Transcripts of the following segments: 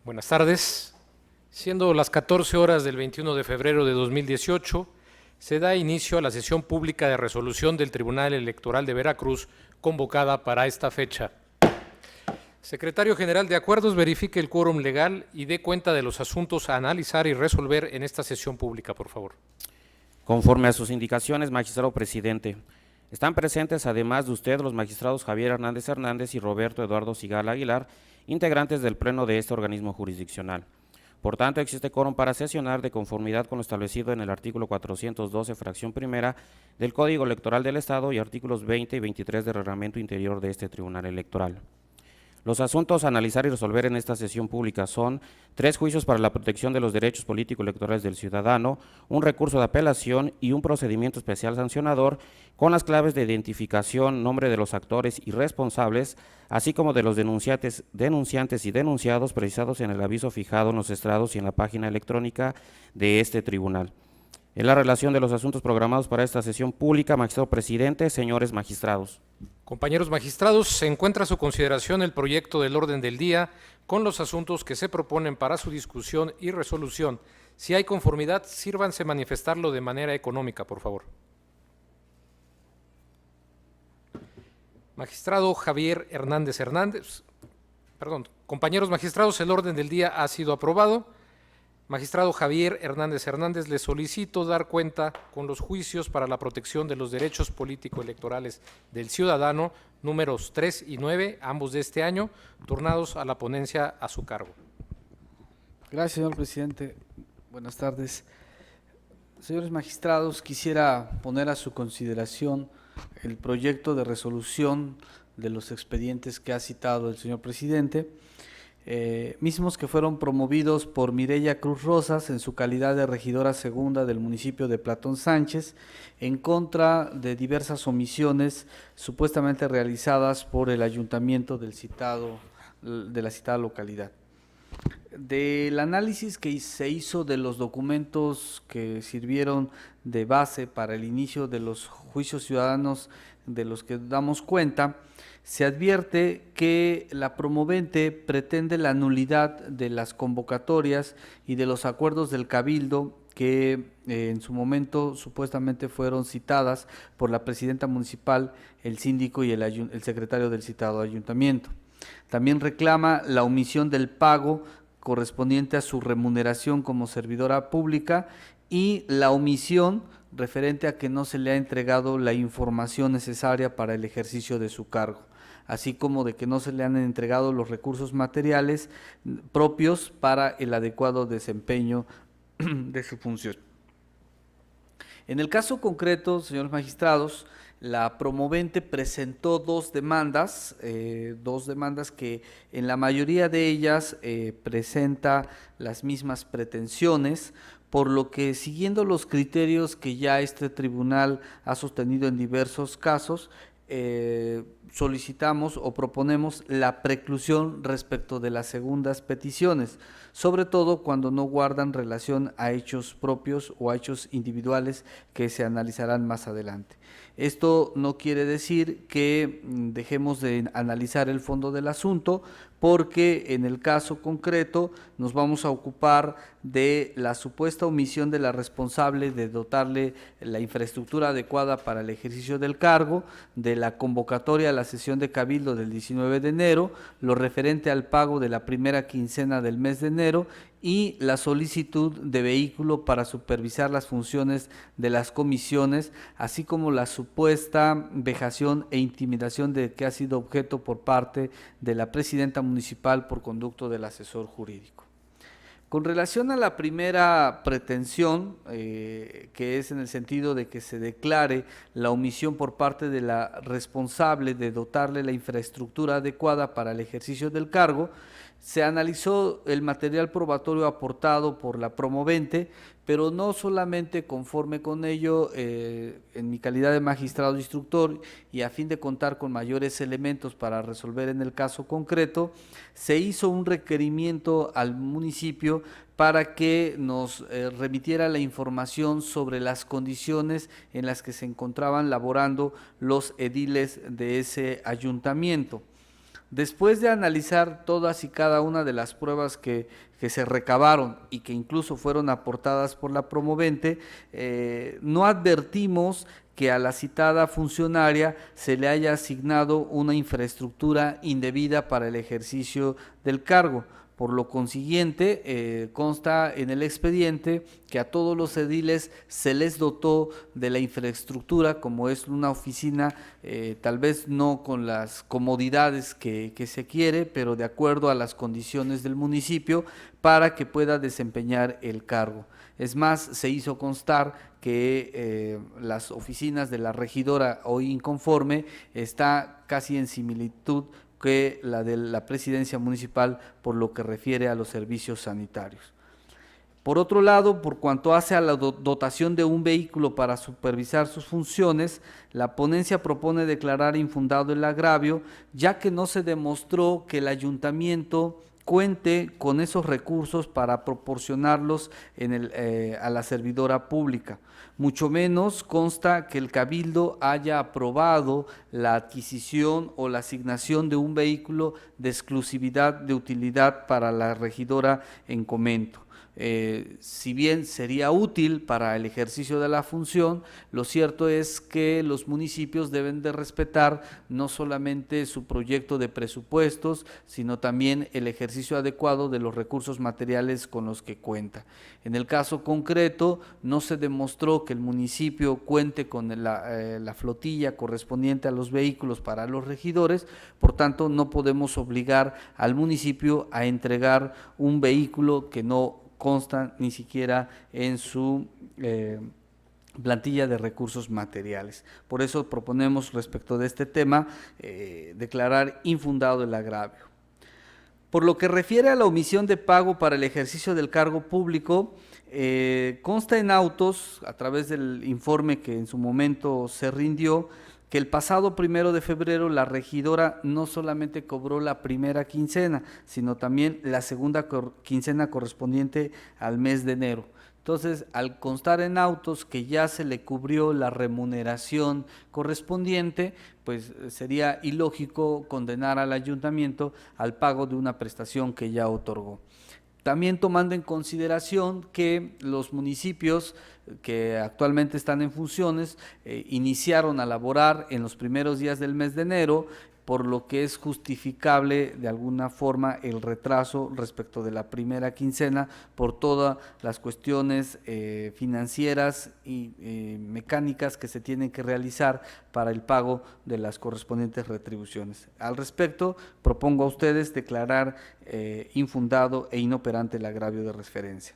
Buenas tardes. Siendo las 14 horas del 21 de febrero de 2018, se da inicio a la sesión pública de resolución del Tribunal Electoral de Veracruz convocada para esta fecha. Secretario General de Acuerdos, verifique el quórum legal y dé cuenta de los asuntos a analizar y resolver en esta sesión pública, por favor. Conforme a sus indicaciones, magistrado presidente, están presentes, además de usted, los magistrados Javier Hernández Hernández y Roberto Eduardo Sigala Aguilar, integrantes del Pleno de este organismo jurisdiccional. Por tanto, existe quórum para sesionar de conformidad con lo establecido en el artículo 412, fracción primera del Código Electoral del Estado y artículos 20 y 23 del Reglamento Interior de este Tribunal Electoral. Los asuntos a analizar y resolver en esta sesión pública son 3 juicios para la protección de los derechos político-electorales del ciudadano, un recurso de apelación y un procedimiento especial sancionador con las claves de identificación, nombre de los actores y responsables, así como de los denunciantes y denunciados precisados en el aviso fijado en los estrados y en la página electrónica de este tribunal. En la relación de los asuntos programados para esta sesión pública, magistrado presidente, señores magistrados. Compañeros magistrados, se encuentra a su consideración el proyecto del orden del día con los asuntos que se proponen para su discusión y resolución. Si hay conformidad, sírvanse manifestarlo de manera económica, por favor. Magistrado Javier Hernández Hernández, compañeros magistrados, el orden del día ha sido aprobado. Magistrado Javier Hernández Hernández, le solicito dar cuenta con los juicios para la protección de los derechos político-electorales del ciudadano, números 3 y 9, ambos de este año, turnados a la ponencia a su cargo. Gracias, señor presidente. Buenas tardes. Señores magistrados, quisiera poner a su consideración el proyecto de resolución de los expedientes que ha citado el señor presidente, mismos que fueron promovidos por Mireya Cruz Rosas en su calidad de regidora segunda del municipio de Platón Sánchez, en contra de diversas omisiones supuestamente realizadas por el ayuntamiento de la citada localidad. Del análisis que se hizo de los documentos que sirvieron de base para el inicio de los juicios ciudadanos de los que damos cuenta, se advierte que la promovente pretende la nulidad de las convocatorias y de los acuerdos del Cabildo que en su momento supuestamente fueron citadas por la presidenta municipal, el síndico y el secretario del citado ayuntamiento. También reclama la omisión del pago correspondiente a su remuneración como servidora pública y la omisión referente a que no se le ha entregado la información necesaria para el ejercicio de su cargo, así como de que no se le han entregado los recursos materiales propios para el adecuado desempeño de su función. En el caso concreto, señores magistrados, la promovente presentó dos demandas que en la mayoría de ellas presenta las mismas pretensiones, por lo que siguiendo los criterios que ya este tribunal ha sostenido en diversos casos, solicitamos o proponemos la preclusión respecto de las segundas peticiones, sobre todo cuando no guardan relación a hechos propios o a hechos individuales que se analizarán más adelante. Esto no quiere decir que dejemos de analizar el fondo del asunto, porque en el caso concreto nos vamos a ocupar de la supuesta omisión de la responsable de dotarle la infraestructura adecuada para el ejercicio del cargo, de la convocatoria a la sesión de cabildo del 19 de enero, lo referente al pago de la primera quincena del mes de enero y la solicitud de vehículo para supervisar las funciones de las comisiones, así como la supuesta vejación e intimidación de que ha sido objeto por parte de la presidenta municipal por conducto del asesor jurídico. Con relación a la primera pretensión, que es en el sentido de que se declare la omisión por parte de la responsable de dotarle la infraestructura adecuada para el ejercicio del cargo, se analizó el material probatorio aportado por la promovente, pero no solamente conforme con ello, en mi calidad de magistrado instructor y a fin de contar con mayores elementos para resolver en el caso concreto, se hizo un requerimiento al municipio para que nos remitiera la información sobre las condiciones en las que se encontraban laborando los ediles de ese ayuntamiento. Después de analizar todas y cada una de las pruebas que se recabaron y que incluso fueron aportadas por la promovente, no advertimos que a la citada funcionaria se le haya asignado una infraestructura indebida para el ejercicio del cargo. Por lo consiguiente, consta en el expediente que a todos los ediles se les dotó de la infraestructura, como es una oficina, tal vez no con las comodidades que se quiere, pero de acuerdo a las condiciones del municipio, para que pueda desempeñar el cargo. Es más, se hizo constar que las oficinas de la regidora hoy inconforme está casi en similitud que la de la presidencia municipal por lo que refiere a los servicios sanitarios. Por otro lado, por cuanto hace a la dotación de un vehículo para supervisar sus funciones, la ponencia propone declarar infundado el agravio, ya que no se demostró que el ayuntamiento cuente con esos recursos para proporcionarlos a la servidora pública. Mucho menos consta que el Cabildo haya aprobado la adquisición o la asignación de un vehículo de exclusividad de utilidad para la regidora en comento. Si bien sería útil para el ejercicio de la función, lo cierto es que los municipios deben de respetar no solamente su proyecto de presupuestos, sino también el ejercicio adecuado de los recursos materiales con los que cuenta. En el caso concreto, no se demostró que el municipio cuente con la flotilla correspondiente a los vehículos para los regidores, por tanto no podemos obligar al municipio a entregar un vehículo que no consta ni siquiera en su plantilla de recursos materiales. Por eso proponemos respecto de este tema declarar infundado el agravio. Por lo que refiere a la omisión de pago para el ejercicio del cargo público, consta en autos, a través del informe que en su momento se rindió, que el pasado 1 de febrero la regidora no solamente cobró la primera quincena, sino también la segunda quincena correspondiente al mes de enero. Entonces, al constar en autos que ya se le cubrió la remuneración correspondiente, pues sería ilógico condenar al ayuntamiento al pago de una prestación que ya otorgó. También tomando en consideración que los municipios que actualmente están en funciones iniciaron a laborar en los primeros días del mes de enero, por lo que es justificable de alguna forma el retraso respecto de la primera quincena por todas las cuestiones financieras y mecánicas que se tienen que realizar para el pago de las correspondientes retribuciones. Al respecto, propongo a ustedes declarar infundado e inoperante el agravio de referencia.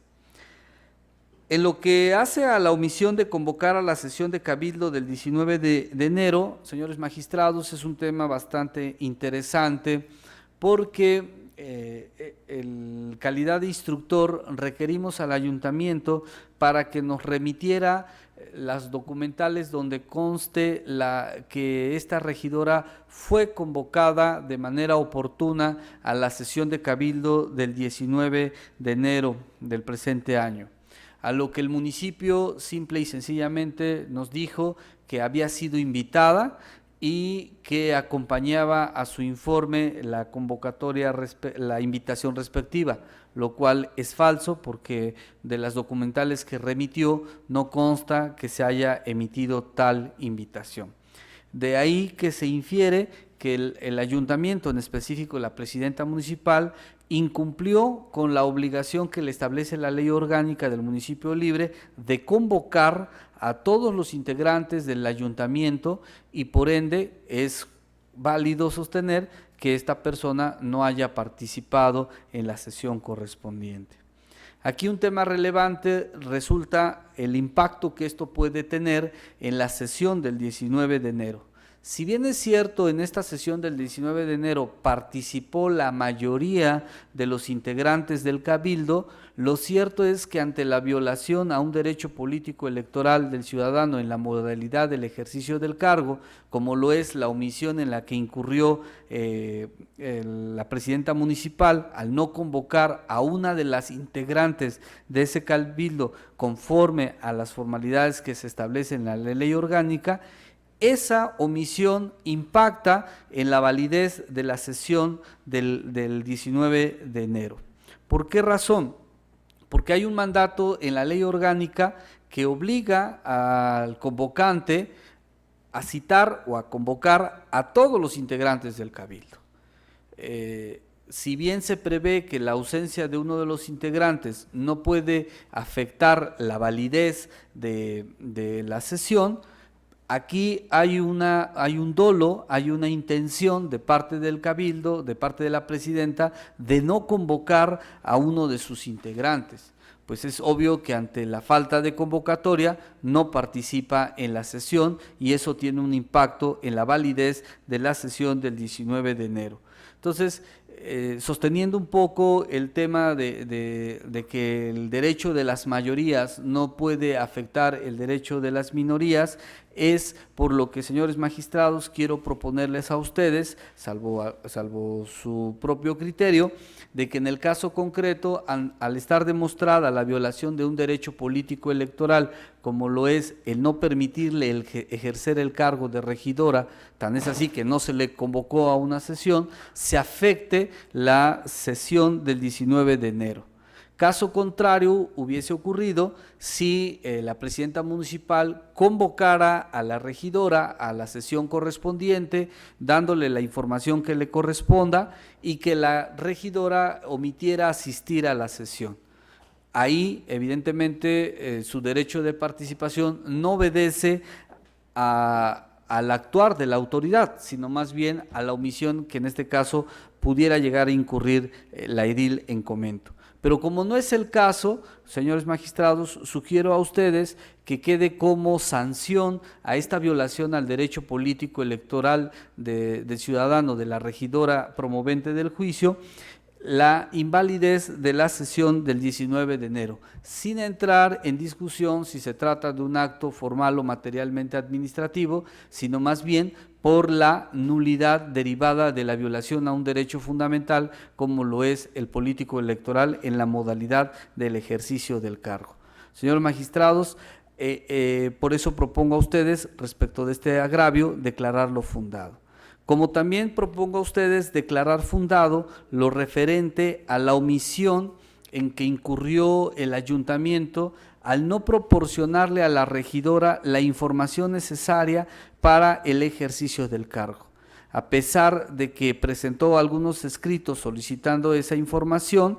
En lo que hace a la omisión de convocar a la sesión de Cabildo del 19 de enero, señores magistrados, es un tema bastante interesante porque en calidad de instructor requerimos al ayuntamiento para que nos remitiera las documentales donde conste que esta regidora fue convocada de manera oportuna a la sesión de Cabildo del 19 de enero del presente año. A lo que el municipio simple y sencillamente nos dijo que había sido invitada y que acompañaba a su informe la convocatoria, la invitación respectiva, lo cual es falso porque de las documentales que remitió no consta que se haya emitido tal invitación. De ahí que se infiere que el ayuntamiento, en específico la presidenta municipal, incumplió con la obligación que le establece la ley orgánica del municipio libre de convocar a todos los integrantes del ayuntamiento y por ende es válido sostener que esta persona no haya participado en la sesión correspondiente. Aquí un tema relevante resulta el impacto que esto puede tener en la sesión del 19 de enero. Si bien es cierto, en esta sesión del 19 de enero participó la mayoría de los integrantes del Cabildo, lo cierto es que ante la violación a un derecho político electoral del ciudadano en la modalidad del ejercicio del cargo, como lo es la omisión en la que incurrió la presidenta municipal al no convocar a una de las integrantes de ese Cabildo conforme a las formalidades que se establecen en la ley orgánica, esa omisión impacta en la validez de la sesión del 19 de enero. ¿Por qué razón? Porque hay un mandato en la ley orgánica que obliga al convocante a citar o a convocar a todos los integrantes del cabildo. Si bien se prevé que la ausencia de uno de los integrantes no puede afectar la validez de la sesión, aquí hay un dolo, hay una intención de parte del cabildo, de parte de la presidenta, de no convocar a uno de sus integrantes. Pues es obvio que ante la falta de convocatoria no participa en la sesión y eso tiene un impacto en la validez de la sesión del 19 de enero. Entonces, sosteniendo un poco el tema de que el derecho de las mayorías no puede afectar el derecho de las minorías, es por lo que, señores magistrados, quiero proponerles a ustedes, salvo su propio criterio, de que en el caso concreto, al estar demostrada la violación de un derecho político electoral, como lo es el no permitirle ejercer el cargo de regidora, tan es así que no se le convocó a una sesión, se afecte la sesión del 19 de enero. Caso contrario hubiese ocurrido si la presidenta municipal convocara a la regidora a la sesión correspondiente, dándole la información que le corresponda y que la regidora omitiera asistir a la sesión. Ahí, evidentemente, su derecho de participación no obedece al actuar de la autoridad, sino más bien a la omisión que en este caso pudiera llegar a incurrir la edil en comento. Pero como no es el caso, señores magistrados, sugiero a ustedes que quede como sanción a esta violación al derecho político electoral del ciudadano, de la regidora promovente del juicio, la invalidez de la sesión del 19 de enero, sin entrar en discusión si se trata de un acto formal o materialmente administrativo, sino más bien por la nulidad derivada de la violación a un derecho fundamental como lo es el político electoral en la modalidad del ejercicio del cargo. Señores magistrados, por eso propongo a ustedes, respecto de este agravio, declararlo fundado. Como también propongo a ustedes declarar fundado lo referente a la omisión en que incurrió el ayuntamiento al no proporcionarle a la regidora la información necesaria para el ejercicio del cargo. A pesar de que presentó algunos escritos solicitando esa información,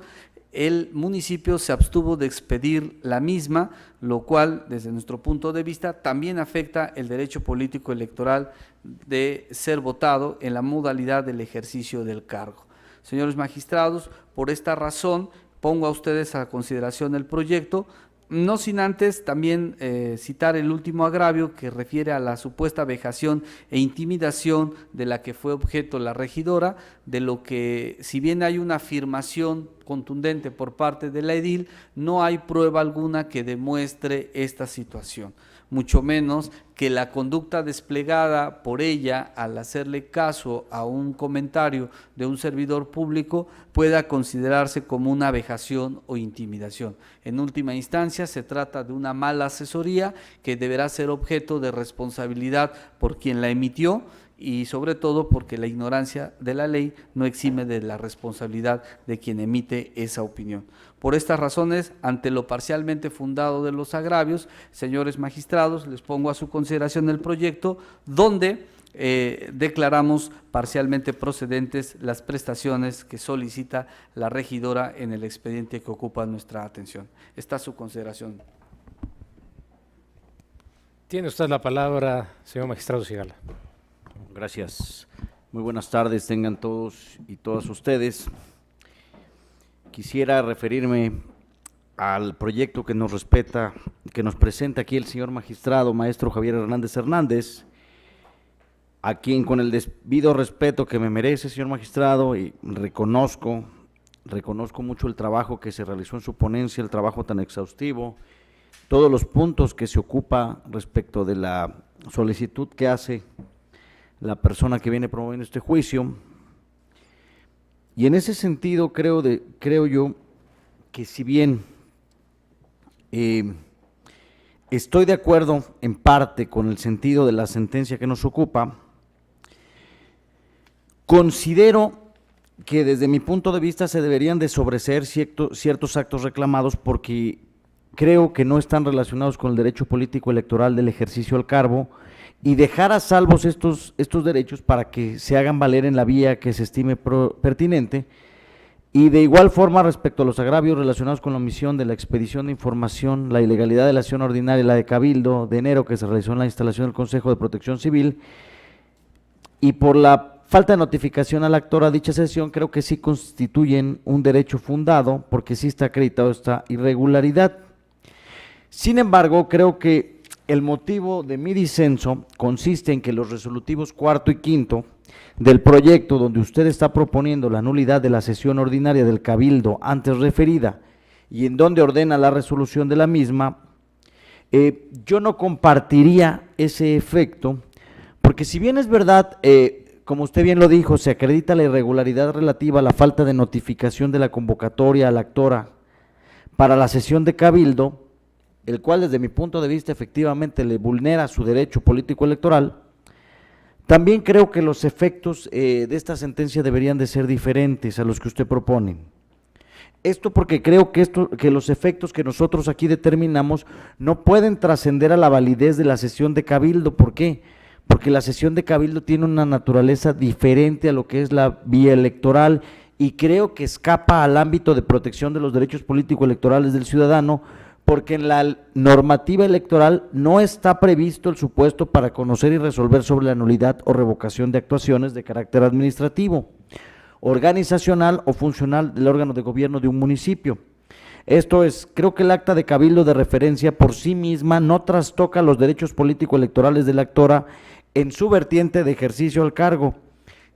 el municipio se abstuvo de expedir la misma, lo cual, desde nuestro punto de vista, también afecta el derecho político electoral de ser votado en la modalidad del ejercicio del cargo. Señores magistrados, por esta razón, pongo a ustedes a consideración el proyecto, no sin antes también citar el último agravio que refiere a la supuesta vejación e intimidación de la que fue objeto la regidora, de lo que, si bien hay una afirmación contundente por parte de la edil, no hay prueba alguna que demuestre esta situación, mucho menos que la conducta desplegada por ella al hacerle caso a un comentario de un servidor público pueda considerarse como una vejación o intimidación. En última instancia, se trata de una mala asesoría que deberá ser objeto de responsabilidad por quien la emitió y sobre todo porque la ignorancia de la ley no exime de la responsabilidad de quien emite esa opinión. Por estas razones, ante lo parcialmente fundado de los agravios, señores magistrados, les pongo a su consideración el proyecto donde declaramos parcialmente procedentes las prestaciones que solicita la regidora en el expediente que ocupa nuestra atención. Está a su consideración. Tiene usted la palabra, señor magistrado Sigala. Gracias. Muy buenas tardes tengan todos y todas ustedes. Quisiera referirme al proyecto que nos presenta aquí el señor magistrado maestro Javier Hernández Hernández, a quien con el debido respeto que me merece, señor magistrado, y reconozco mucho el trabajo que se realizó en su ponencia, el trabajo tan exhaustivo, todos los puntos que se ocupa respecto de la solicitud que hace la persona que viene promoviendo este juicio. Y en ese sentido creo yo que si bien Estoy de acuerdo en parte con el sentido de la sentencia que nos ocupa. Considero que desde mi punto de vista se deberían de sobreseer ciertos actos reclamados porque creo que no están relacionados con el derecho político electoral del ejercicio al cargo y dejar a salvos estos derechos para que se hagan valer en la vía que se estime pertinente. Y de igual forma, respecto a los agravios relacionados con la omisión de la expedición de información, la ilegalidad de la acción ordinaria y la de cabildo de enero que se realizó en la instalación del Consejo de Protección Civil, y por la falta de notificación al actor a dicha sesión, creo que sí constituyen un derecho fundado, porque sí está acreditado esta irregularidad. Sin embargo, creo que el motivo de mi disenso consiste en que los resolutivos cuarto y quinto del proyecto, donde usted está proponiendo la nulidad de la sesión ordinaria del cabildo antes referida y en donde ordena la resolución de la misma, yo no compartiría ese efecto, porque si bien es verdad, como usted bien lo dijo, se acredita la irregularidad relativa a la falta de notificación de la convocatoria a la actora para la sesión de cabildo, el cual desde mi punto de vista efectivamente le vulnera su derecho político electoral. También creo que los efectos de esta sentencia deberían de ser diferentes a los que usted propone. Esto porque creo que los efectos que nosotros aquí determinamos no pueden trascender a la validez de la sesión de cabildo. ¿Por qué? Porque la sesión de cabildo tiene una naturaleza diferente a lo que es la vía electoral y creo que escapa al ámbito de protección de los derechos político-electorales del ciudadano, porque en la normativa electoral no está previsto el supuesto para conocer y resolver sobre la nulidad o revocación de actuaciones de carácter administrativo, organizacional o funcional del órgano de gobierno de un municipio. Esto es, creo que el acta de cabildo de referencia por sí misma no trastoca los derechos político-electorales de la actora en su vertiente de ejercicio al cargo,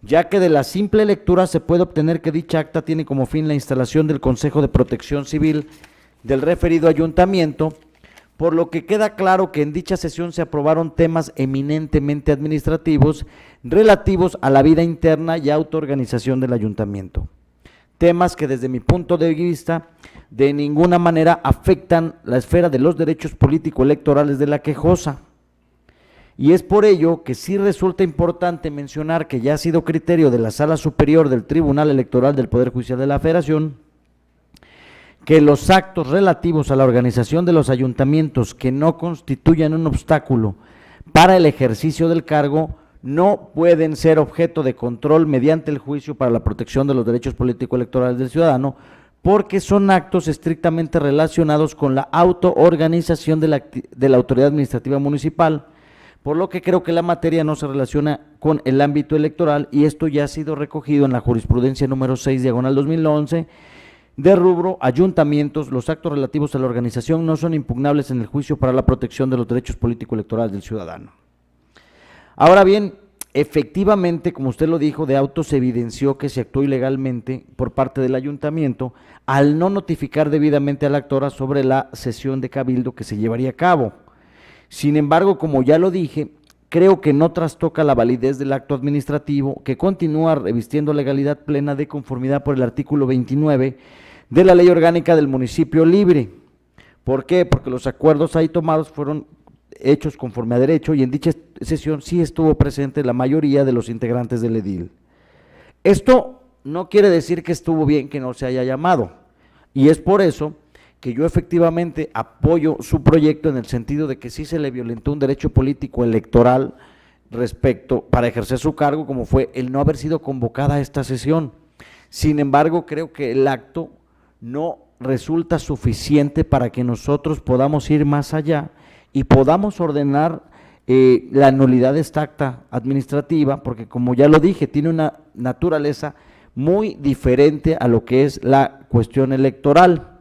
ya que de la simple lectura se puede obtener que dicha acta tiene como fin la instalación del Consejo de Protección Civil del referido ayuntamiento, por lo que queda claro que en dicha sesión se aprobaron temas eminentemente administrativos relativos a la vida interna y autoorganización del ayuntamiento. Temas que desde mi punto de vista de ninguna manera afectan la esfera de los derechos político-electorales de la quejosa. Y es por ello que sí resulta importante mencionar que ya ha sido criterio de la Sala Superior del Tribunal Electoral del Poder Judicial de la Federación que los actos relativos a la organización de los ayuntamientos que no constituyan un obstáculo para el ejercicio del cargo no pueden ser objeto de control mediante el juicio para la protección de los derechos político-electorales del ciudadano, porque son actos estrictamente relacionados con la autoorganización de la autoridad administrativa municipal, por lo que creo que la materia no se relaciona con el ámbito electoral, y esto ya ha sido recogido en la jurisprudencia número 6/2011, de rubro ayuntamientos. Los actos relativos a la organización no son impugnables en el juicio para la protección de los derechos político-electorales del ciudadano. Ahora bien, efectivamente, como usted lo dijo, de auto se evidenció que se actuó ilegalmente por parte del ayuntamiento al no notificar debidamente a la actora sobre la sesión de cabildo que se llevaría a cabo. Sin embargo, como ya lo dije, creo que no trastoca la validez del acto administrativo, que continúa revistiendo legalidad plena de conformidad por el artículo 29 de la Ley Orgánica del Municipio Libre. ¿Por qué? Porque los acuerdos ahí tomados fueron hechos conforme a derecho y en dicha sesión sí estuvo presente la mayoría de los integrantes del edil. Esto no quiere decir que estuvo bien que no se haya llamado, y es por eso que yo efectivamente apoyo su proyecto en el sentido de que sí se le violentó un derecho político electoral para ejercer su cargo, como fue el no haber sido convocada a esta sesión. Sin embargo, creo que el acto no resulta suficiente para que nosotros podamos ir más allá y podamos ordenar la nulidad de esta acta administrativa, porque como ya lo dije, tiene una naturaleza muy diferente a lo que es la cuestión electoral.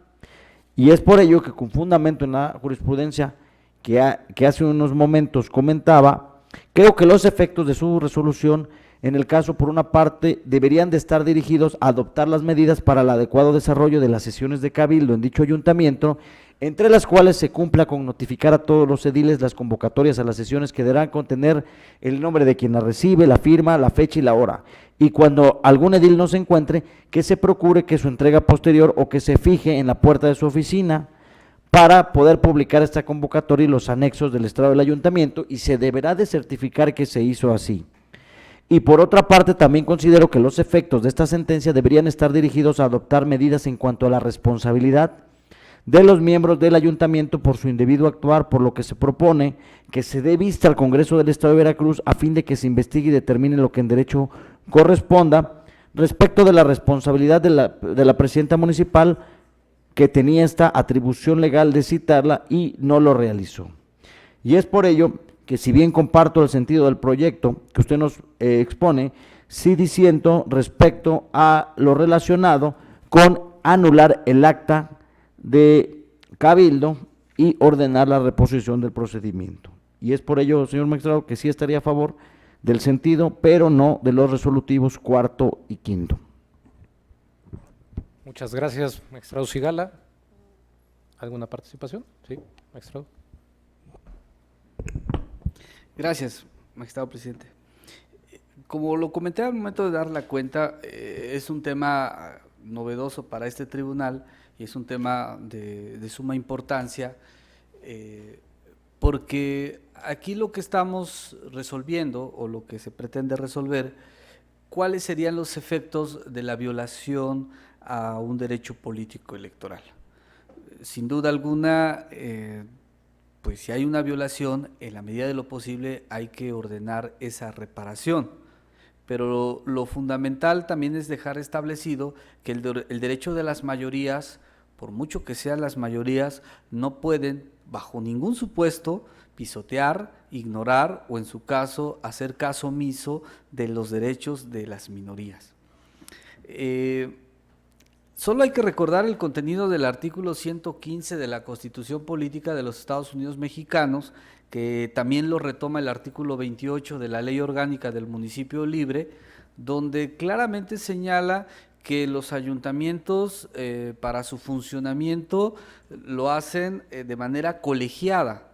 Y es por ello que con fundamento en la jurisprudencia que hace unos momentos comentaba, creo que los efectos de su resolución, en el caso por una parte, deberían de estar dirigidos a adoptar las medidas para el adecuado desarrollo de las sesiones de cabildo en dicho ayuntamiento, entre las cuales se cumpla con notificar a todos los ediles las convocatorias a las sesiones que deberán contener el nombre de quien la recibe, la firma, la fecha y la hora. Y cuando algún edil no se encuentre, que se procure que su entrega posterior o que se fije en la puerta de su oficina, para poder publicar esta convocatoria y los anexos del estado del ayuntamiento, y se deberá de certificar que se hizo así. Y por otra parte, también considero que los efectos de esta sentencia deberían estar dirigidos a adoptar medidas en cuanto a la responsabilidad de los miembros del ayuntamiento por su indebido actuar, por lo que se propone que se dé vista al Congreso del Estado de Veracruz a fin de que se investigue y determine lo que en derecho corresponda respecto de la responsabilidad de la presidenta municipal, que tenía esta atribución legal de citarla y no lo realizó. Y es por ello que, si bien comparto el sentido del proyecto que usted nos expone, sí disiento respecto a lo relacionado con anular el acta de cabildo y ordenar la reposición del procedimiento. Y es por ello, señor magistrado, que sí estaría a favor del sentido, pero no de los resolutivos cuarto y quinto. Muchas gracias, magistrado Sigala. ¿Alguna participación? Sí, magistrado. Gracias, magistrado presidente. Como lo comenté al momento de dar la cuenta, es un tema novedoso para este tribunal y es un tema de suma importancia, porque aquí lo que estamos resolviendo, o lo que se pretende resolver, ¿cuáles serían los efectos de la violación a un derecho político electoral? Sin duda alguna, pues si hay una violación, en la medida de lo posible hay que ordenar esa reparación. Pero lo fundamental también es dejar establecido que el derecho de las mayorías, por mucho que sean las mayorías, no pueden, bajo ningún supuesto, pisotear, ignorar o, en su caso, hacer caso omiso de los derechos de las minorías. Solo hay que recordar el contenido del artículo 115 de la Constitución Política de los Estados Unidos Mexicanos, que también lo retoma el artículo 28 de la Ley Orgánica del Municipio Libre, donde claramente señala que los ayuntamientos, para su funcionamiento, lo hacen de manera colegiada.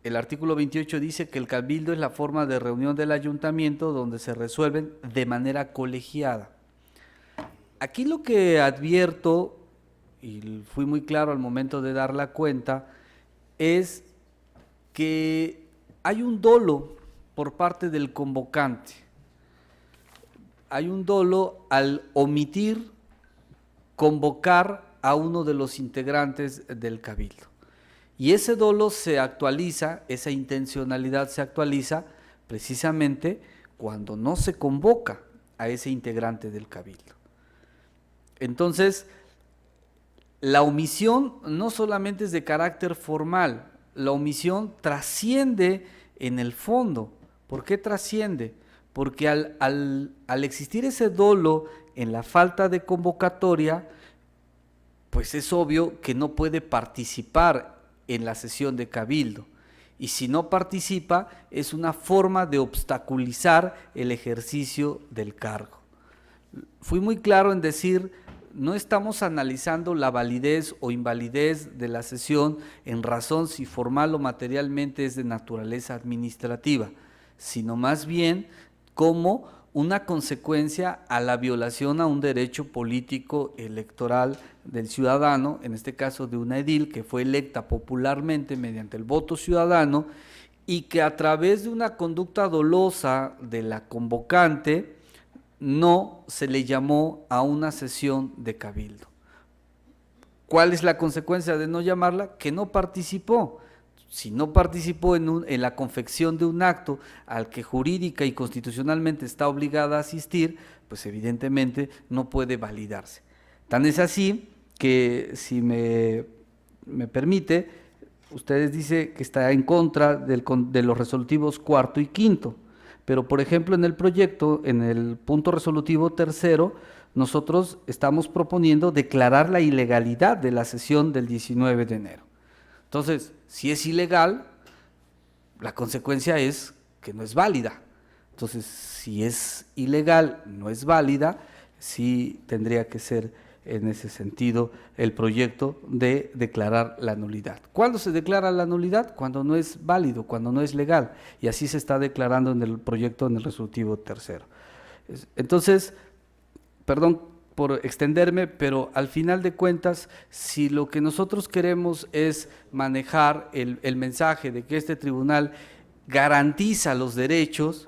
El artículo 28 dice que el cabildo es la forma de reunión del ayuntamiento donde se resuelven de manera colegiada. Aquí lo que advierto, y fui muy claro al momento de dar la cuenta, es que hay un dolo por parte del convocante. Hay un dolo al omitir convocar a uno de los integrantes del cabildo. Y ese dolo se actualiza, esa intencionalidad se actualiza precisamente cuando no se convoca a ese integrante del cabildo. Entonces, la omisión no solamente es de carácter formal, la omisión trasciende en el fondo. ¿Por qué trasciende? Porque al existir ese dolo en la falta de convocatoria, pues es obvio que no puede participar en la sesión de cabildo. Y si no participa, es una forma de obstaculizar el ejercicio del cargo. Fui muy claro en decir, no estamos analizando la validez o invalidez de la sesión en razón si formal o materialmente es de naturaleza administrativa, sino más bien como una consecuencia a la violación a un derecho político electoral del ciudadano, en este caso de una edil que fue electa popularmente mediante el voto ciudadano y que a través de una conducta dolosa de la convocante no se le llamó a una sesión de cabildo. ¿Cuál es la consecuencia de no llamarla? Que no participó. Si no participó en la confección de un acto al que jurídica y constitucionalmente está obligada a asistir, pues evidentemente no puede validarse. Tan es así que, si me permite, ustedes dicen que está en contra de los resolutivos cuarto y quinto. Pero, por ejemplo, en el proyecto, en el punto resolutivo tercero, nosotros estamos proponiendo declarar la ilegalidad de la sesión del 19 de enero. Entonces, si es ilegal, la consecuencia es que no es válida. Entonces, si es ilegal, no es válida, sí tendría que ser en ese sentido el proyecto de declarar la nulidad. ¿Cuándo se declara la nulidad? Cuando no es válido, cuando no es legal, y así se está declarando en el proyecto, en el resolutivo tercero. Entonces, perdón, por extenderme, pero al final de cuentas, si lo que nosotros queremos es manejar el mensaje de que este tribunal garantiza los derechos,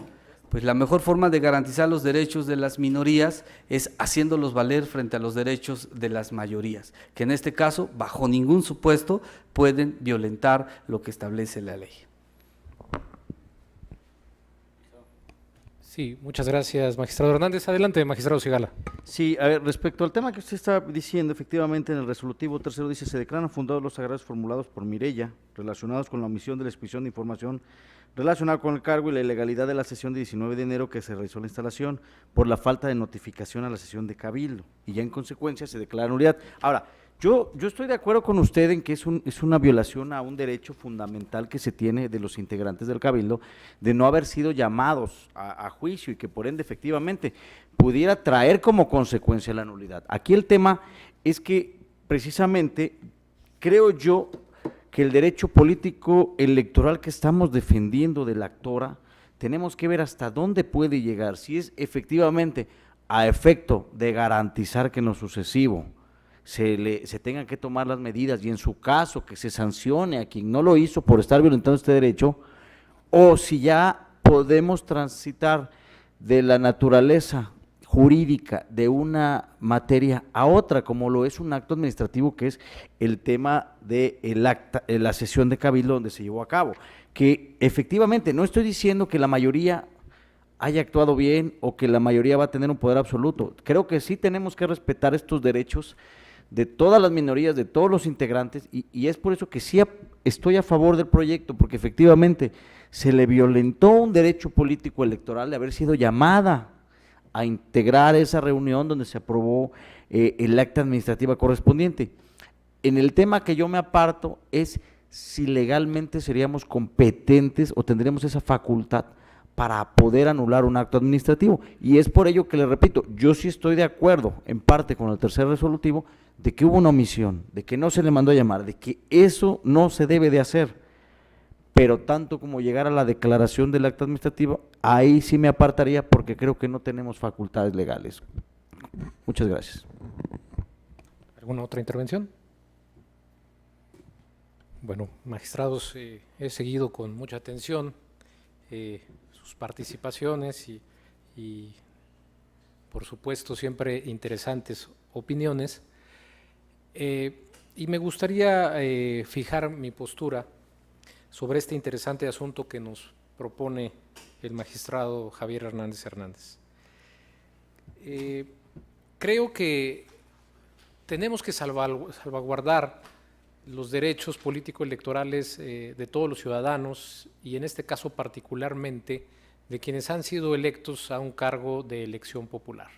pues la mejor forma de garantizar los derechos de las minorías es haciéndolos valer frente a los derechos de las mayorías, que en este caso, bajo ningún supuesto, pueden violentar lo que establece la ley. Sí, muchas gracias, magistrado Hernández. Adelante, magistrado Sigala. Sí, a ver, respecto al tema que usted está diciendo, efectivamente en el resolutivo tercero dice: se declaran fundados los agravios formulados por Mireya relacionados con la omisión de la expedición de información relacionada con el cargo y la ilegalidad de la sesión de 19 de enero que se realizó la instalación por la falta de notificación a la sesión de cabildo, y ya en consecuencia se declara nulidad. Ahora, yo estoy de acuerdo con usted en que es una violación a un derecho fundamental que se tiene de los integrantes del cabildo de no haber sido llamados a juicio y que por ende efectivamente pudiera traer como consecuencia la nulidad. Aquí el tema es que precisamente creo yo que el derecho político electoral que estamos defendiendo de la actora, tenemos que ver hasta dónde puede llegar, si es efectivamente a efecto de garantizar que en lo sucesivo se tengan que tomar las medidas y en su caso que se sancione a quien no lo hizo por estar violentando este derecho, o si ya podemos transitar de la naturaleza jurídica de una materia a otra, como lo es un acto administrativo, que es el tema de la sesión de cabildo donde se llevó a cabo, que efectivamente no estoy diciendo que la mayoría haya actuado bien o que la mayoría va a tener un poder absoluto. Creo que sí tenemos que respetar estos derechos de todas las minorías, de todos los integrantes, y es por eso que sí estoy a favor del proyecto, porque efectivamente se le violentó un derecho político electoral de haber sido llamada a integrar esa reunión donde se aprobó el acta administrativa correspondiente. En el tema que yo me aparto es si legalmente seríamos competentes o tendríamos esa facultad para poder anular un acto administrativo, y es por ello que le repito, yo sí estoy de acuerdo en parte con el tercer resolutivo de que hubo una omisión, de que no se le mandó a llamar, de que eso no se debe de hacer, pero tanto como llegar a la declaración del acta administrativa, ahí sí me apartaría porque creo que no tenemos facultades legales. Muchas gracias. ¿Alguna otra intervención? Bueno, magistrados, he seguido con mucha atención sus participaciones y por supuesto siempre interesantes opiniones, y me gustaría fijar mi postura sobre este interesante asunto que nos propone el magistrado Javier Hernández Hernández. Creo que tenemos que salvaguardar los derechos político-electorales de todos los ciudadanos, y en este caso particularmente de quienes han sido electos a un cargo de elección popular.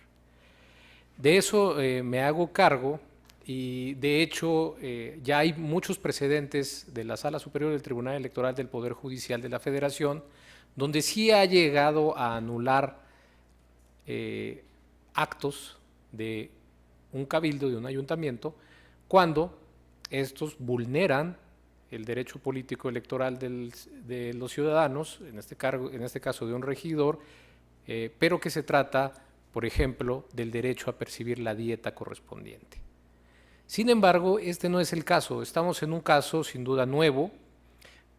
De eso me hago cargo, y de hecho ya hay muchos precedentes de la Sala Superior del Tribunal Electoral del Poder Judicial de la Federación, donde sí ha llegado a anular actos de un cabildo, de un ayuntamiento, cuando estos vulneran el derecho político electoral de los ciudadanos, en este caso de un regidor, pero que se trata, por ejemplo, del derecho a percibir la dieta correspondiente. Sin embargo, este no es el caso. Estamos en un caso sin duda nuevo,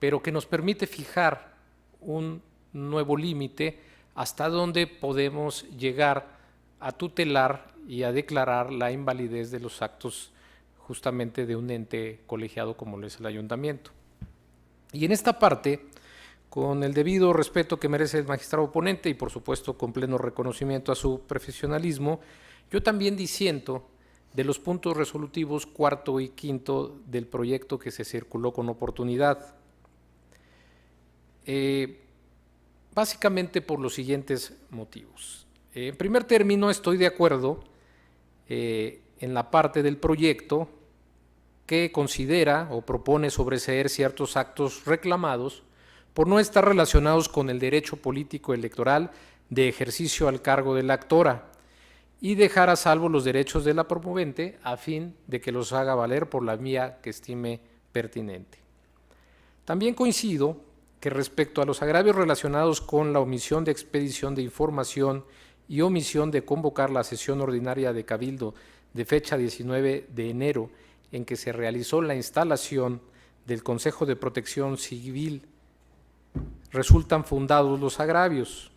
pero que nos permite fijar un nuevo límite hasta donde podemos llegar a tutelar y a declarar la invalidez de los actos justamente de un ente colegiado como lo es el ayuntamiento. Y en esta parte, con el debido respeto que merece el magistrado ponente y por supuesto con pleno reconocimiento a su profesionalismo, yo también disiento de los puntos resolutivos cuarto y quinto del proyecto que se circuló con oportunidad. Básicamente por los siguientes motivos. En primer término, estoy de acuerdo en la parte del proyecto que considera o propone sobreseer ciertos actos reclamados por no estar relacionados con el derecho político electoral de ejercicio al cargo de la actora, y dejar a salvo los derechos de la promovente a fin de que los haga valer por la vía que estime pertinente. También coincido que respecto a los agravios relacionados con la omisión de expedición de información y omisión de convocar la sesión ordinaria de Cabildo de fecha 19 de enero, en que se realizó la instalación del Consejo de Protección Civil, resultan fundados los agravios.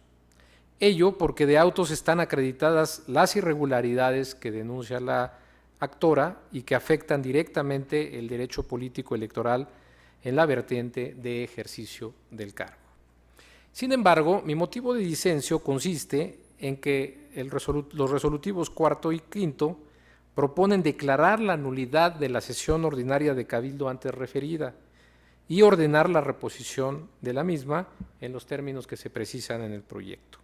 Ello porque de autos están acreditadas las irregularidades que denuncia la actora y que afectan directamente el derecho político electoral en la vertiente de ejercicio del cargo. Sin embargo, mi motivo de disenso consiste en que los resolutivos cuarto y quinto proponen declarar la nulidad de la sesión ordinaria de Cabildo antes referida y ordenar la reposición de la misma en los términos que se precisan en el proyecto.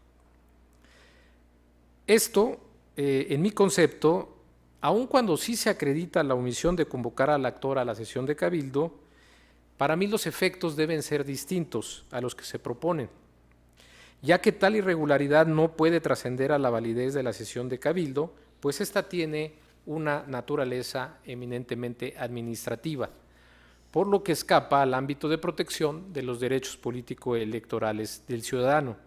Esto, en mi concepto, aun cuando sí se acredita la omisión de convocar al actor a la sesión de Cabildo, para mí los efectos deben ser distintos a los que se proponen, ya que tal irregularidad no puede trascender a la validez de la sesión de Cabildo, pues ésta tiene una naturaleza eminentemente administrativa, por lo que escapa al ámbito de protección de los derechos político-electorales del ciudadano,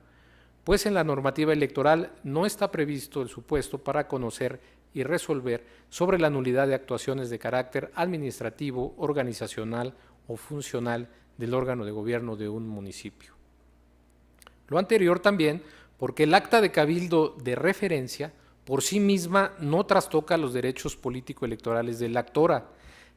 pues en la normativa electoral no está previsto el supuesto para conocer y resolver sobre la nulidad de actuaciones de carácter administrativo, organizacional o funcional del órgano de gobierno de un municipio. Lo anterior también porque el acta de Cabildo de referencia por sí misma no trastoca los derechos político-electorales de la actora,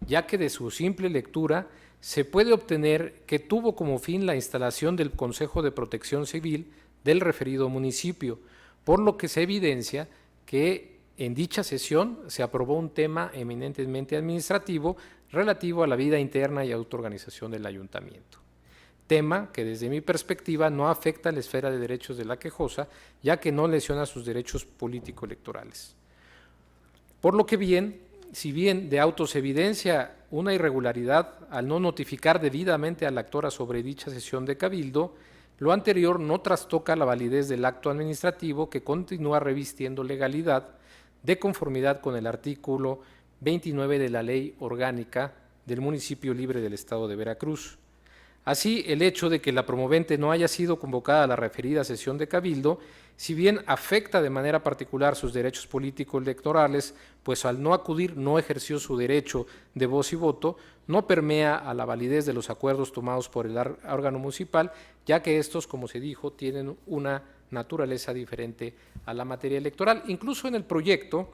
ya que de su simple lectura se puede obtener que tuvo como fin la instalación del Consejo de Protección Civil del referido municipio, por lo que se evidencia que en dicha sesión se aprobó un tema eminentemente administrativo relativo a la vida interna y autoorganización del ayuntamiento. Tema que desde mi perspectiva no afecta la esfera de derechos de la quejosa, ya que no lesiona sus derechos político-electorales. Por lo que si bien de auto se evidencia una irregularidad al no notificar debidamente a la actora sobre dicha sesión de Cabildo, lo anterior no trastoca la validez del acto administrativo que continúa revistiendo legalidad de conformidad con el artículo 29 de la Ley Orgánica del Municipio Libre del Estado de Veracruz. Así, el hecho de que la promovente no haya sido convocada a la referida sesión de Cabildo, si bien afecta de manera particular sus derechos político-electorales, pues al no acudir no ejerció su derecho de voz y voto, no permea a la validez de los acuerdos tomados por el órgano municipal, ya que estos, como se dijo, tienen una naturaleza diferente a la materia electoral. Incluso en el proyecto,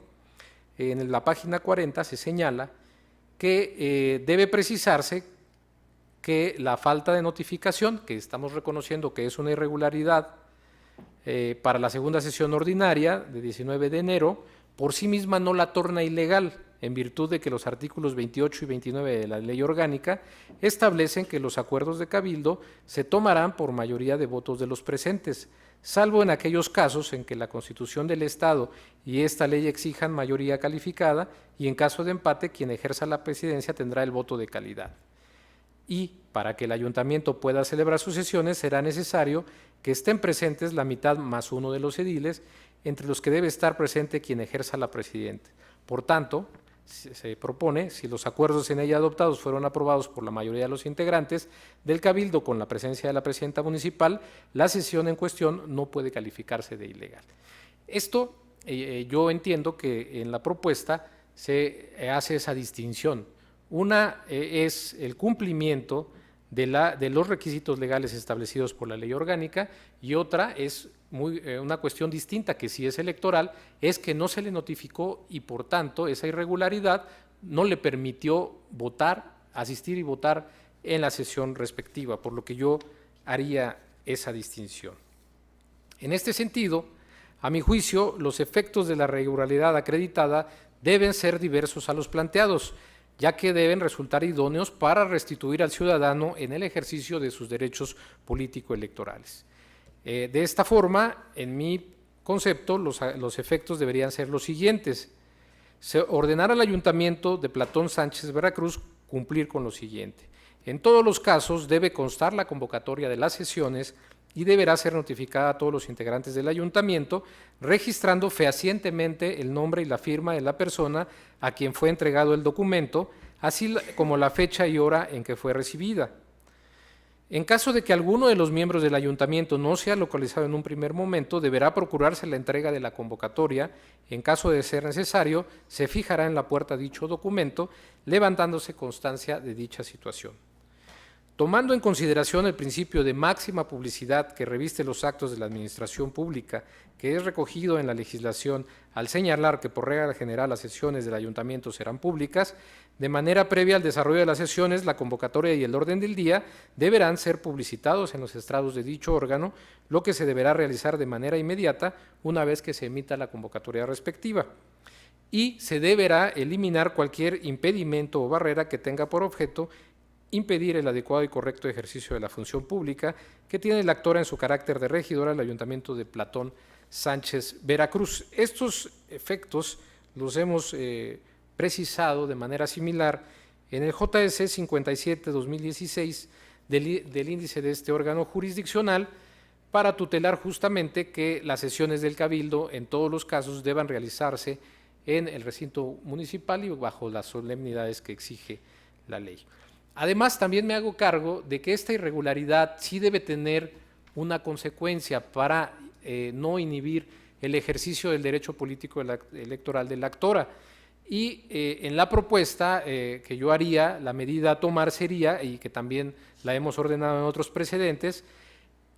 en la página 40, se señala que debe precisarse que la falta de notificación, que estamos reconociendo que es una irregularidad para la segunda sesión ordinaria de 19 de enero, por sí misma no la torna ilegal, en virtud de que los artículos 28 y 29 de la Ley Orgánica establecen que los acuerdos de Cabildo se tomarán por mayoría de votos de los presentes, salvo en aquellos casos en que la Constitución del Estado y esta ley exijan mayoría calificada y en caso de empate quien ejerza la presidencia tendrá el voto de calidad. Y para que el ayuntamiento pueda celebrar sus sesiones será necesario que estén presentes la mitad más uno de los ediles, entre los que debe estar presente quien ejerza la presidencia. Por tanto, se propone, si los acuerdos en ella adoptados fueron aprobados por la mayoría de los integrantes del Cabildo con la presencia de la presidenta municipal, la sesión en cuestión no puede calificarse de ilegal. Esto yo entiendo que en la propuesta se hace esa distinción. Una es el cumplimiento de los requisitos legales establecidos por la ley orgánica y otra es una cuestión distinta que si es electoral, es que no se le notificó y por tanto esa irregularidad no le permitió votar, asistir y votar en la sesión respectiva, por lo que yo haría esa distinción. En este sentido, a mi juicio, los efectos de la irregularidad acreditada deben ser diversos a los planteados, ya que deben resultar idóneos para restituir al ciudadano en el ejercicio de sus derechos político-electorales. De esta forma, en mi concepto, los efectos deberían ser los siguientes. Ordenar al Ayuntamiento de Platón Sánchez Veracruz cumplir con lo siguiente. En todos los casos debe constar la convocatoria de las sesiones y deberá ser notificada a todos los integrantes del ayuntamiento, registrando fehacientemente el nombre y la firma de la persona a quien fue entregado el documento, así como la fecha y hora en que fue recibida. En caso de que alguno de los miembros del ayuntamiento no sea localizado en un primer momento, deberá procurarse la entrega de la convocatoria. En caso de ser necesario, se fijará en la puerta dicho documento, levantándose constancia de dicha situación. Tomando en consideración el principio de máxima publicidad que reviste los actos de la administración pública, que es recogido en la legislación al señalar que por regla general las sesiones del ayuntamiento serán públicas, de manera previa al desarrollo de las sesiones, la convocatoria y el orden del día deberán ser publicitados en los estrados de dicho órgano, lo que se deberá realizar de manera inmediata una vez que se emita la convocatoria respectiva. Y se deberá eliminar cualquier impedimento o barrera que tenga por objeto impedir el adecuado y correcto ejercicio de la función pública que tiene la actora en su carácter de regidora del Ayuntamiento de Platón Sánchez, Veracruz. Estos efectos los hemos precisado de manera similar en el JS 57-2016 del índice de este órgano jurisdiccional para tutelar justamente que las sesiones del Cabildo en todos los casos deban realizarse en el recinto municipal y bajo las solemnidades que exige la ley. Además, también me hago cargo de que esta irregularidad sí debe tener una consecuencia para no inhibir el ejercicio del derecho político electoral de la actora. Y en la propuesta que yo haría, la medida a tomar sería, y que también la hemos ordenado en otros precedentes,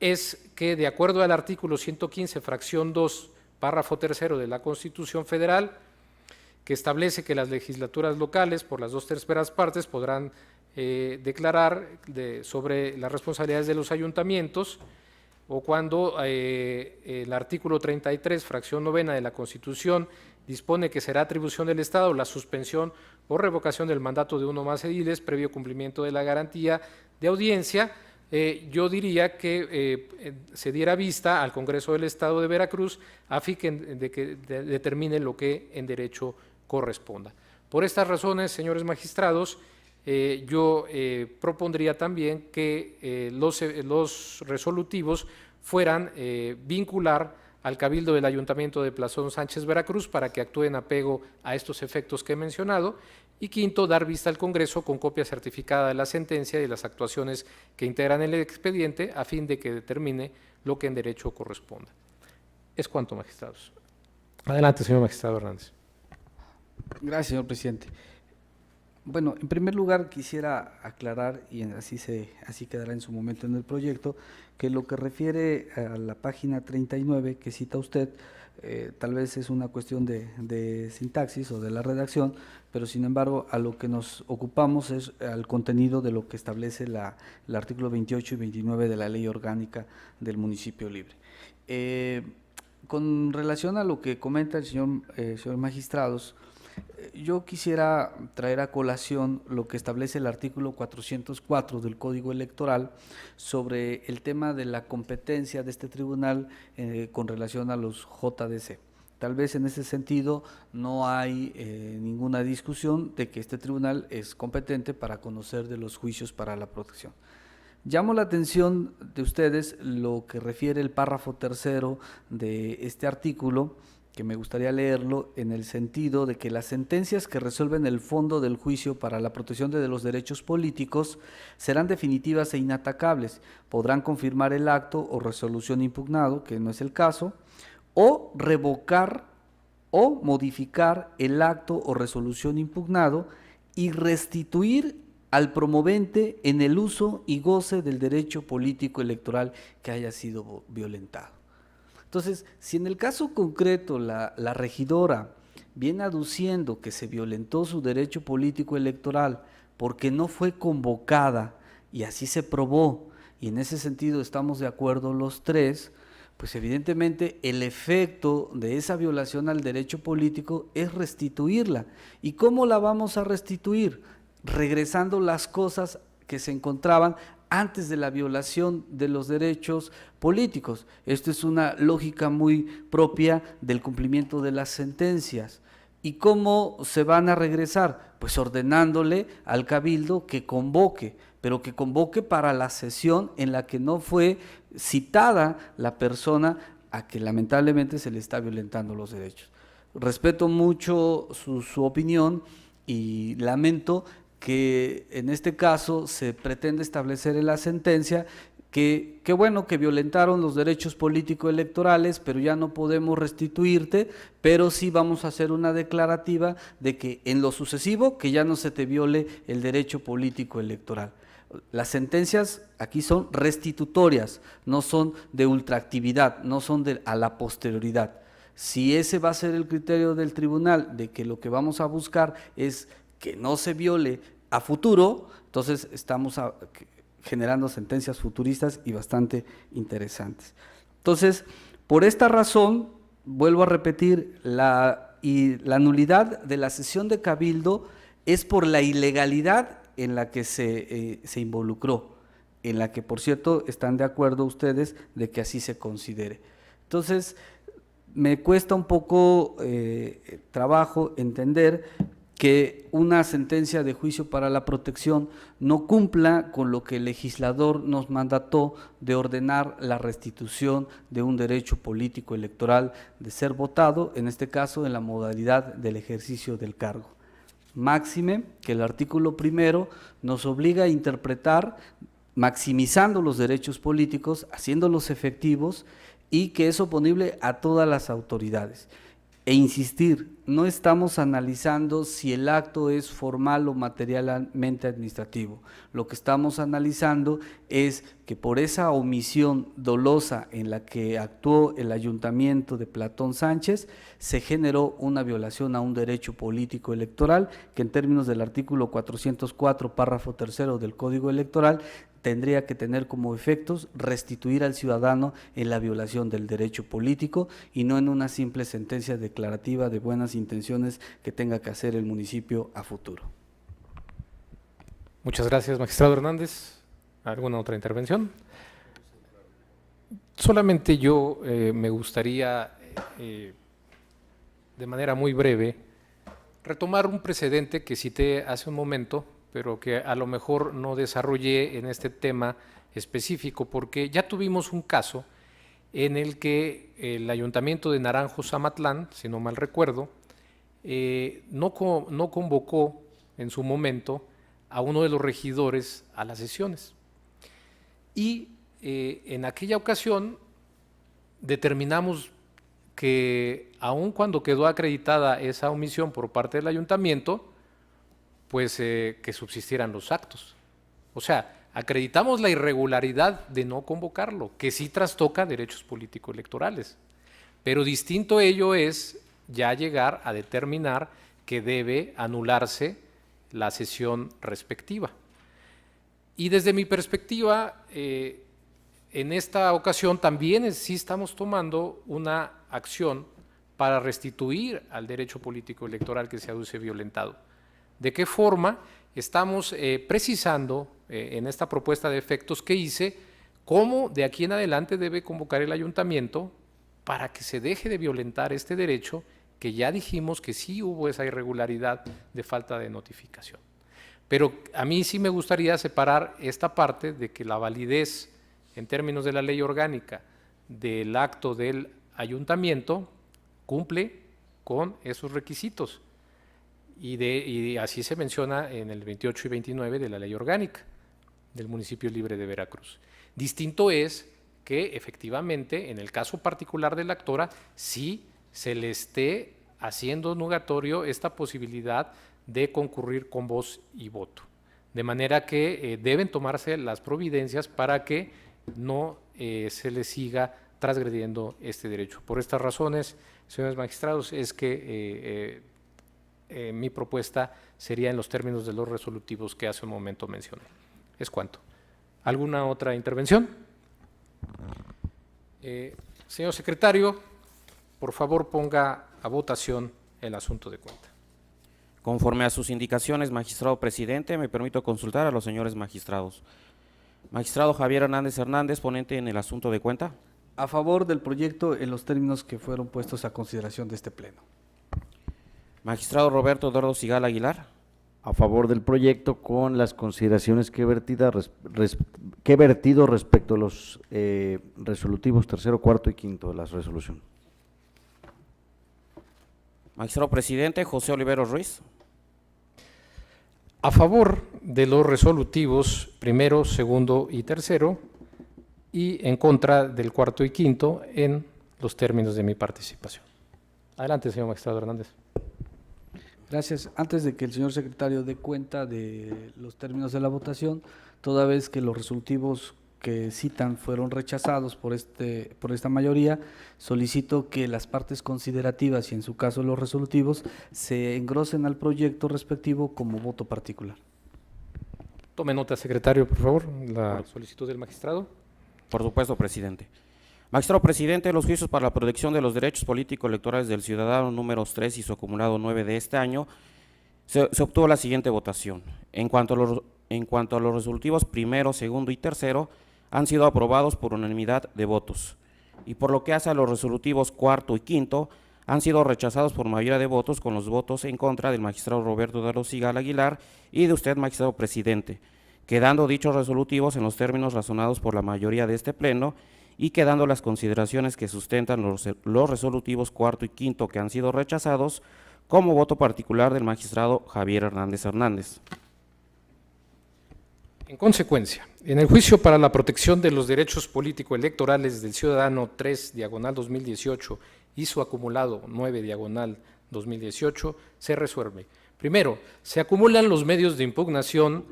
es que de acuerdo al artículo 115, fracción 2, párrafo tercero de la Constitución Federal, que establece que las legislaturas locales, por las 2/3 partes, podrán declarar sobre las responsabilidades de los ayuntamientos, o cuando el artículo 33, fracción novena de la Constitución, dispone que será atribución del Estado la suspensión o revocación del mandato de uno o más ediles previo cumplimiento de la garantía de audiencia. Yo diría que se diera vista al Congreso del Estado de Veracruz a fin de que determine lo que en derecho corresponda. Por estas razones, señores magistrados, yo propondría también que los resolutivos fueran vincular al Cabildo del Ayuntamiento de Platón Sánchez, Veracruz, para que actúe en apego a estos efectos que he mencionado. Y quinto, dar vista al Congreso con copia certificada de la sentencia y de las actuaciones que integran el expediente a fin de que determine lo que en derecho corresponda. Es cuanto, magistrados. Adelante, señor magistrado Hernández. Gracias, señor presidente. Bueno, en primer lugar quisiera aclarar, y así quedará en su momento en el proyecto, que lo que refiere a la página 39 que cita usted, tal vez es una cuestión de sintaxis o de la redacción, pero sin embargo a lo que nos ocupamos es al contenido de lo que establece el artículo 28 y 29 de la Ley Orgánica del Municipio Libre. Con relación a lo que comenta el señor magistrados, yo quisiera traer a colación lo que establece el artículo 404 del Código Electoral sobre el tema de la competencia de este tribunal con relación a los JDC. Tal vez en ese sentido no hay ninguna discusión de que este tribunal es competente para conocer de los juicios para la protección. Llamo la atención de ustedes lo que refiere el párrafo tercero de este artículo, que me gustaría leerlo en el sentido de que las sentencias que resuelven el fondo del juicio para la protección de los derechos políticos serán definitivas e inatacables, podrán confirmar el acto o resolución impugnado, que no es el caso, o revocar o modificar el acto o resolución impugnado y restituir al promovente en el uso y goce del derecho político electoral que haya sido violentado. Entonces, si en el caso concreto la regidora viene aduciendo que se violentó su derecho político electoral porque no fue convocada y así se probó, y en ese sentido estamos de acuerdo los tres, pues evidentemente el efecto de esa violación al derecho político es restituirla. ¿Y cómo la vamos a restituir? Regresando las cosas que se encontraban antes de la violación de los derechos políticos. Esto es una lógica muy propia del cumplimiento de las sentencias. ¿Y cómo se van a regresar? Pues ordenándole al Cabildo que convoque, pero que convoque para la sesión en la que no fue citada la persona a que lamentablemente se le está violentando los derechos. Respeto mucho su opinión y lamento que en este caso se pretende establecer en la sentencia que bueno, que violentaron los derechos político-electorales, pero ya no podemos restituirte, pero sí vamos a hacer una declarativa de que en lo sucesivo, que ya no se te viole el derecho político-electoral. Las sentencias aquí son restitutorias, no son de ultraactividad, no son a la posterioridad. Si ese va a ser el criterio del tribunal, de que lo que vamos a buscar es que no se viole a futuro, entonces estamos generando sentencias futuristas y bastante interesantes. Entonces, por esta razón, vuelvo a repetir, la nulidad de la sesión de cabildo es por la ilegalidad en la que se involucró, en la que, por cierto, están de acuerdo ustedes de que así se considere. Entonces, me cuesta un poco trabajo entender que una sentencia de juicio para la protección no cumpla con lo que el legislador nos mandató de ordenar la restitución de un derecho político electoral de ser votado, en este caso en la modalidad del ejercicio del cargo. Máxime que el artículo 1 nos obliga a interpretar maximizando los derechos políticos, haciéndolos efectivos y que es oponible a todas las autoridades. E insistir, no estamos analizando si el acto es formal o materialmente administrativo. Lo que estamos analizando es que por esa omisión dolosa en la que actuó el ayuntamiento de Platón Sánchez, se generó una violación a un derecho político electoral que en términos del artículo 404, párrafo 3 del Código Electoral, tendría que tener como efectos restituir al ciudadano en la violación del derecho político y no en una simple sentencia declarativa de buenas intenciones que tenga que hacer el municipio a futuro. Muchas gracias, magistrado Hernández. ¿Alguna otra intervención? Solamente yo me gustaría, de manera muy breve, retomar un precedente que cité hace un momento, pero que a lo mejor no desarrollé en este tema específico, porque ya tuvimos un caso en el que el Ayuntamiento de Naranjos Amatlán, si no mal recuerdo, no convocó en su momento a uno de los regidores a las sesiones. Y en aquella ocasión determinamos que aun cuando quedó acreditada esa omisión por parte del ayuntamiento, pues que subsistieran los actos. O sea, acreditamos la irregularidad de no convocarlo, que sí trastoca derechos político-electorales, pero distinto ello es ya llegar a determinar que debe anularse la sesión respectiva. Y desde mi perspectiva, en esta ocasión también sí estamos tomando una acción para restituir al derecho político-electoral que se aduce violentado. ¿De qué forma? Estamos precisando en esta propuesta de efectos que hice cómo de aquí en adelante debe convocar el ayuntamiento para que se deje de violentar este derecho, que ya dijimos que sí hubo esa irregularidad de falta de notificación. Pero a mí sí me gustaría separar esta parte de que la validez en términos de la ley orgánica del acto del ayuntamiento cumple con esos requisitos. Y así se menciona en el 28 y 29 de la Ley Orgánica del Municipio Libre de Veracruz. Distinto es que efectivamente en el caso particular de la actora sí se le esté haciendo nugatorio esta posibilidad de concurrir con voz y voto. De manera que deben tomarse las providencias para que no se le siga transgrediendo este derecho. Por estas razones, señores magistrados, es que mi propuesta sería en los términos de los resolutivos que hace un momento mencioné. Es cuanto. ¿Alguna otra intervención? Señor secretario, por favor ponga a votación el asunto de cuenta. Conforme a sus indicaciones, magistrado presidente, me permito consultar a los señores magistrados. Magistrado Javier Hernández Hernández, ponente en el asunto de cuenta. A favor del proyecto en los términos que fueron puestos a consideración de este pleno. Magistrado Roberto Eduardo Sigala Aguilar. A favor del proyecto con las consideraciones que he vertido respecto a los resolutivos 3º, 4º y 5º de la resolución. Magistrado presidente José Oliveros Ruiz. a favor de los resolutivos primero, segundo y tercero, y en contra del cuarto y quinto en los términos de mi participación. Adelante, señor magistrado Hernández. Gracias. Antes de que el señor secretario dé cuenta de los términos de la votación, toda vez que los resolutivos que citan fueron rechazados por esta mayoría, solicito que las partes considerativas y en su caso los resolutivos se engrosen al proyecto respectivo como voto particular. Tome nota, secretario, por favor, la solicitud del magistrado. Por supuesto, presidente. Magistrado presidente, los juicios para la protección de los derechos político-electorales del ciudadano números 3 y su acumulado 9 de este año, se obtuvo la siguiente votación. En cuanto a los resolutivos primero, segundo y tercero, han sido aprobados por unanimidad de votos. Y por lo que hace a los resolutivos cuarto y quinto, han sido rechazados por mayoría de votos, con los votos en contra del magistrado Roberto Eduardo Sigala Aguilar y de usted, magistrado presidente, quedando dichos resolutivos en los términos razonados por la mayoría de este pleno y quedando las consideraciones que sustentan los resolutivos cuarto y quinto que han sido rechazados como voto particular del magistrado Javier Hernández Hernández. En consecuencia, en el juicio para la protección de los derechos político-electorales del ciudadano 3/2018 y su acumulado 9/2018, se resuelve. Primero, se acumulan los medios de impugnación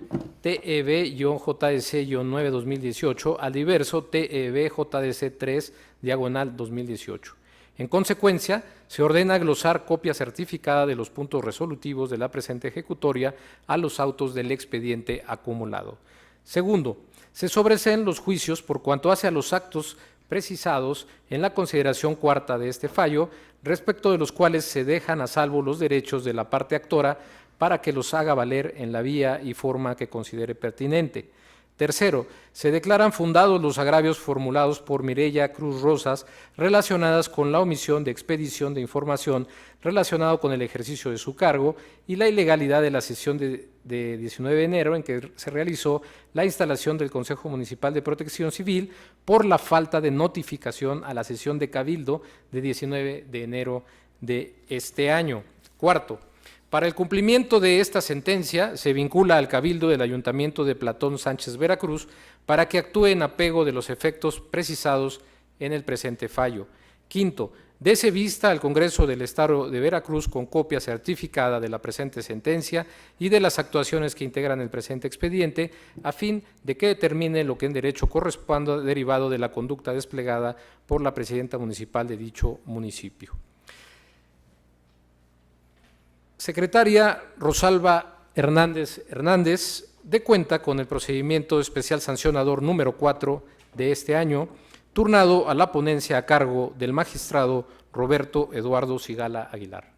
TEB-JDC-9/2018 al diverso TEB-JDC 3/2018. En consecuencia, se ordena glosar copia certificada de los puntos resolutivos de la presente ejecutoria a los autos del expediente acumulado. Segundo, se sobreseen los juicios por cuanto hace a los actos precisados en la consideración cuarta de este fallo, respecto de los cuales se dejan a salvo los derechos de la parte actora para que los haga valer en la vía y forma que considere pertinente. Tercero, se declaran fundados los agravios formulados por Mireya Cruz Rosas relacionadas con la omisión de expedición de información relacionado con el ejercicio de su cargo y la ilegalidad de la sesión de 19 de enero en que se realizó la instalación del Consejo Municipal de Protección Civil por la falta de notificación a la sesión de Cabildo de 19 de enero de este año. Cuarto, para el cumplimiento de esta sentencia, se vincula al Cabildo del Ayuntamiento de Platón Sánchez Veracruz para que actúe en apego de los efectos precisados en el presente fallo. Quinto, dese vista al Congreso del Estado de Veracruz con copia certificada de la presente sentencia y de las actuaciones que integran el presente expediente, a fin de que determine lo que en derecho corresponda derivado de la conducta desplegada por la presidenta municipal de dicho municipio. Secretaria Rosalba Hernández Hernández, dé cuenta con el procedimiento especial sancionador número 4 de este año, turnado a la ponencia a cargo del magistrado Roberto Eduardo Sigala Aguilar.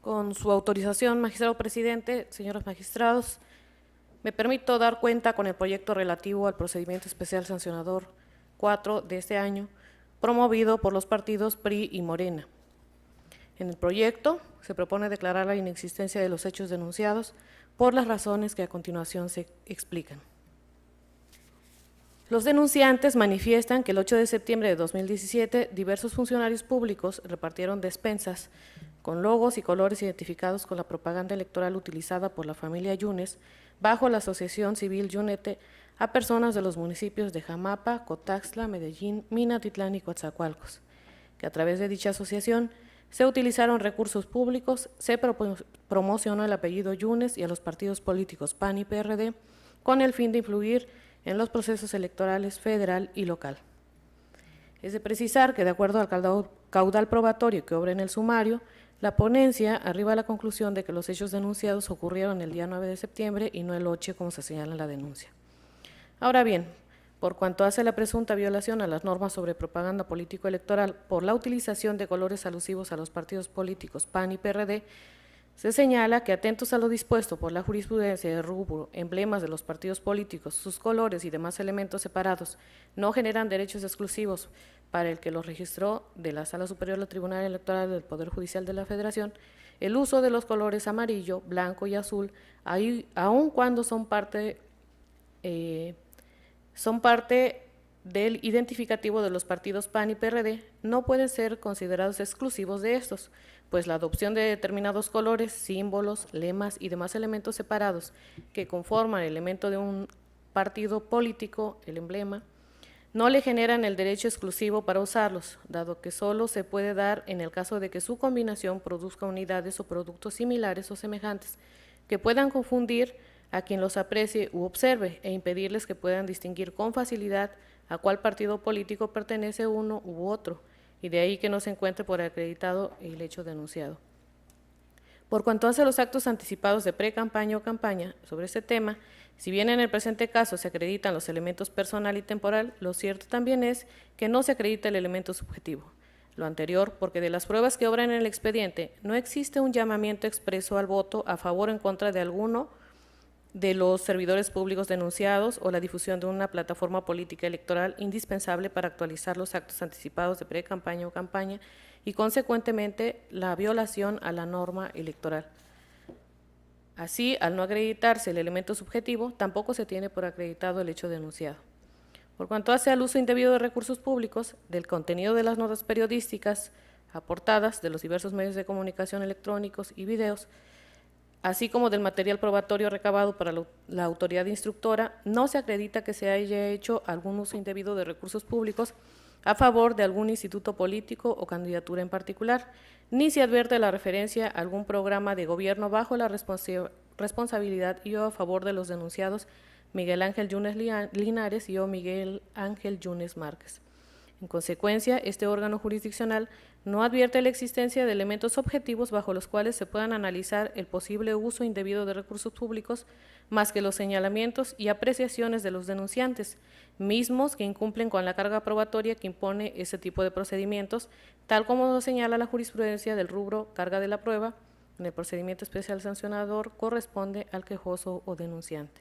Con su autorización, magistrado presidente, señores magistrados, me permito dar cuenta con el proyecto relativo al procedimiento especial sancionador 4 de este año, promovido por los partidos PRI y Morena. En el proyecto se propone declarar la inexistencia de los hechos denunciados por las razones que a continuación se explican. Los denunciantes manifiestan que el 8 de septiembre de 2017 diversos funcionarios públicos repartieron despensas con logos y colores identificados con la propaganda electoral utilizada por la familia Yunes bajo la Asociación Civil Yunete a personas de los municipios de Jamapa, Cotaxtla, Medellín, Minatitlán y Coatzacoalcos, que a través de dicha asociación se utilizaron recursos públicos, se promocionó el apellido Yunes y a los partidos políticos PAN y PRD con el fin de influir en los procesos electorales federal y local. Es de precisar que, de acuerdo al caudal probatorio que obra en el sumario, la ponencia arriba a la conclusión de que los hechos denunciados ocurrieron el día 9 de septiembre y no el 8, como se señala en la denuncia. Ahora bien, por cuanto hace la presunta violación a las normas sobre propaganda político-electoral por la utilización de colores alusivos a los partidos políticos PAN y PRD, se señala que, atentos a lo dispuesto por la jurisprudencia de rubro, emblemas de los partidos políticos, sus colores y demás elementos separados no generan derechos exclusivos para el que los registró de la Sala Superior del Tribunal Electoral del Poder Judicial de la Federación, el uso de los colores amarillo, blanco y azul, aun cuando son parte del identificativo de los partidos PAN y PRD no pueden ser considerados exclusivos de estos, pues la adopción de determinados colores, símbolos, lemas y demás elementos separados que conforman el elemento de un partido político, el emblema, no le generan el derecho exclusivo para usarlos, dado que solo se puede dar en el caso de que su combinación produzca unidades o productos similares o semejantes, que puedan confundir a quien los aprecie u observe e impedirles que puedan distinguir con facilidad a cuál partido político pertenece uno u otro, y de ahí que no se encuentre por acreditado el hecho denunciado. Por cuanto hace los actos anticipados de pre-campaña o campaña sobre este tema, si bien en el presente caso se acreditan los elementos personal y temporal, lo cierto también es que no se acredita el elemento subjetivo. Lo anterior, porque de las pruebas que obran en el expediente, no existe un llamamiento expreso al voto a favor o en contra de alguno de los servidores públicos denunciados o la difusión de una plataforma política electoral indispensable para actualizar los actos anticipados de pre-campaña o campaña y, consecuentemente, la violación a la norma electoral. Así, al no acreditarse el elemento subjetivo, tampoco se tiene por acreditado el hecho denunciado. Por cuanto hace al uso indebido de recursos públicos, del contenido de las notas periodísticas aportadas de los diversos medios de comunicación electrónicos y videos, así como del material probatorio recabado para la autoridad instructora, no se acredita que se haya hecho algún uso indebido de recursos públicos a favor de algún instituto político o candidatura en particular, ni se advierte la referencia a algún programa de gobierno bajo la responsabilidad y o a favor de los denunciados Miguel Ángel Yunes Linares y o Miguel Ángel Yunes Márquez. En consecuencia, este órgano jurisdiccional no advierte la existencia de elementos objetivos bajo los cuales se puedan analizar el posible uso indebido de recursos públicos, más que los señalamientos y apreciaciones de los denunciantes, mismos que incumplen con la carga probatoria que impone ese tipo de procedimientos, tal como lo señala la jurisprudencia del rubro carga de la prueba. En el procedimiento especial sancionador corresponde al quejoso o denunciante.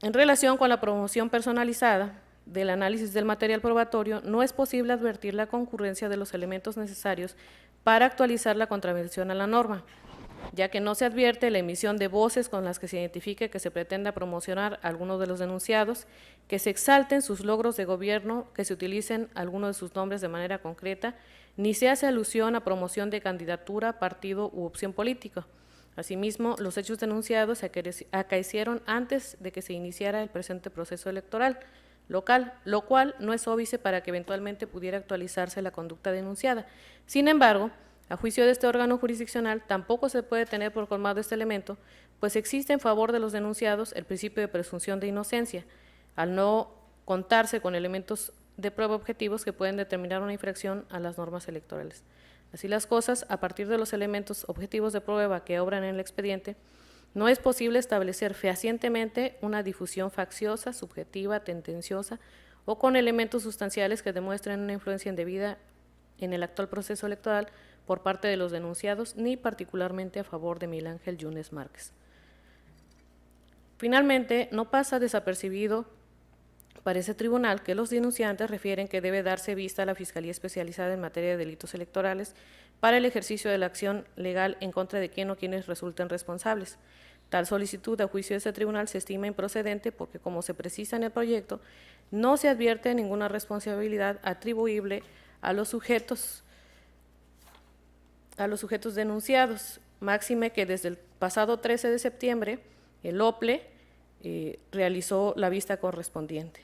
En relación con la promoción personalizada del análisis del material probatorio, no es posible advertir la concurrencia de los elementos necesarios para actualizar la contravención a la norma, ya que no se advierte la emisión de voces con las que se identifique que se pretenda promocionar a alguno de los denunciados, que se exalten sus logros de gobierno, que se utilicen algunos de sus nombres de manera concreta, ni se hace alusión a promoción de candidatura, partido u opción política. Asimismo, los hechos denunciados se acaecieron antes de que se iniciara el presente proceso electoral local, lo cual no es óbice para que eventualmente pudiera actualizarse la conducta denunciada. Sin embargo, a juicio de este órgano jurisdiccional, tampoco se puede tener por colmado este elemento, pues existe en favor de los denunciados el principio de presunción de inocencia, al no contarse con elementos de prueba objetivos que pueden determinar una infracción a las normas electorales. Así las cosas, a partir de los elementos objetivos de prueba que obran en el expediente, no es posible establecer fehacientemente una difusión facciosa, subjetiva, tendenciosa o con elementos sustanciales que demuestren una influencia indebida en el actual proceso electoral por parte de los denunciados, ni particularmente a favor de Miguel Ángel Yunes Márquez. Finalmente, no pasa desapercibido para ese tribunal que los denunciantes refieren que debe darse vista a la Fiscalía Especializada en Materia de Delitos Electorales para el ejercicio de la acción legal en contra de quien o quienes resulten responsables. Tal solicitud a juicio de ese tribunal se estima improcedente porque, como se precisa en el proyecto, no se advierte ninguna responsabilidad atribuible a los sujetos denunciados, máxime que desde el pasado 13 de septiembre el OPLE realizó la vista correspondiente.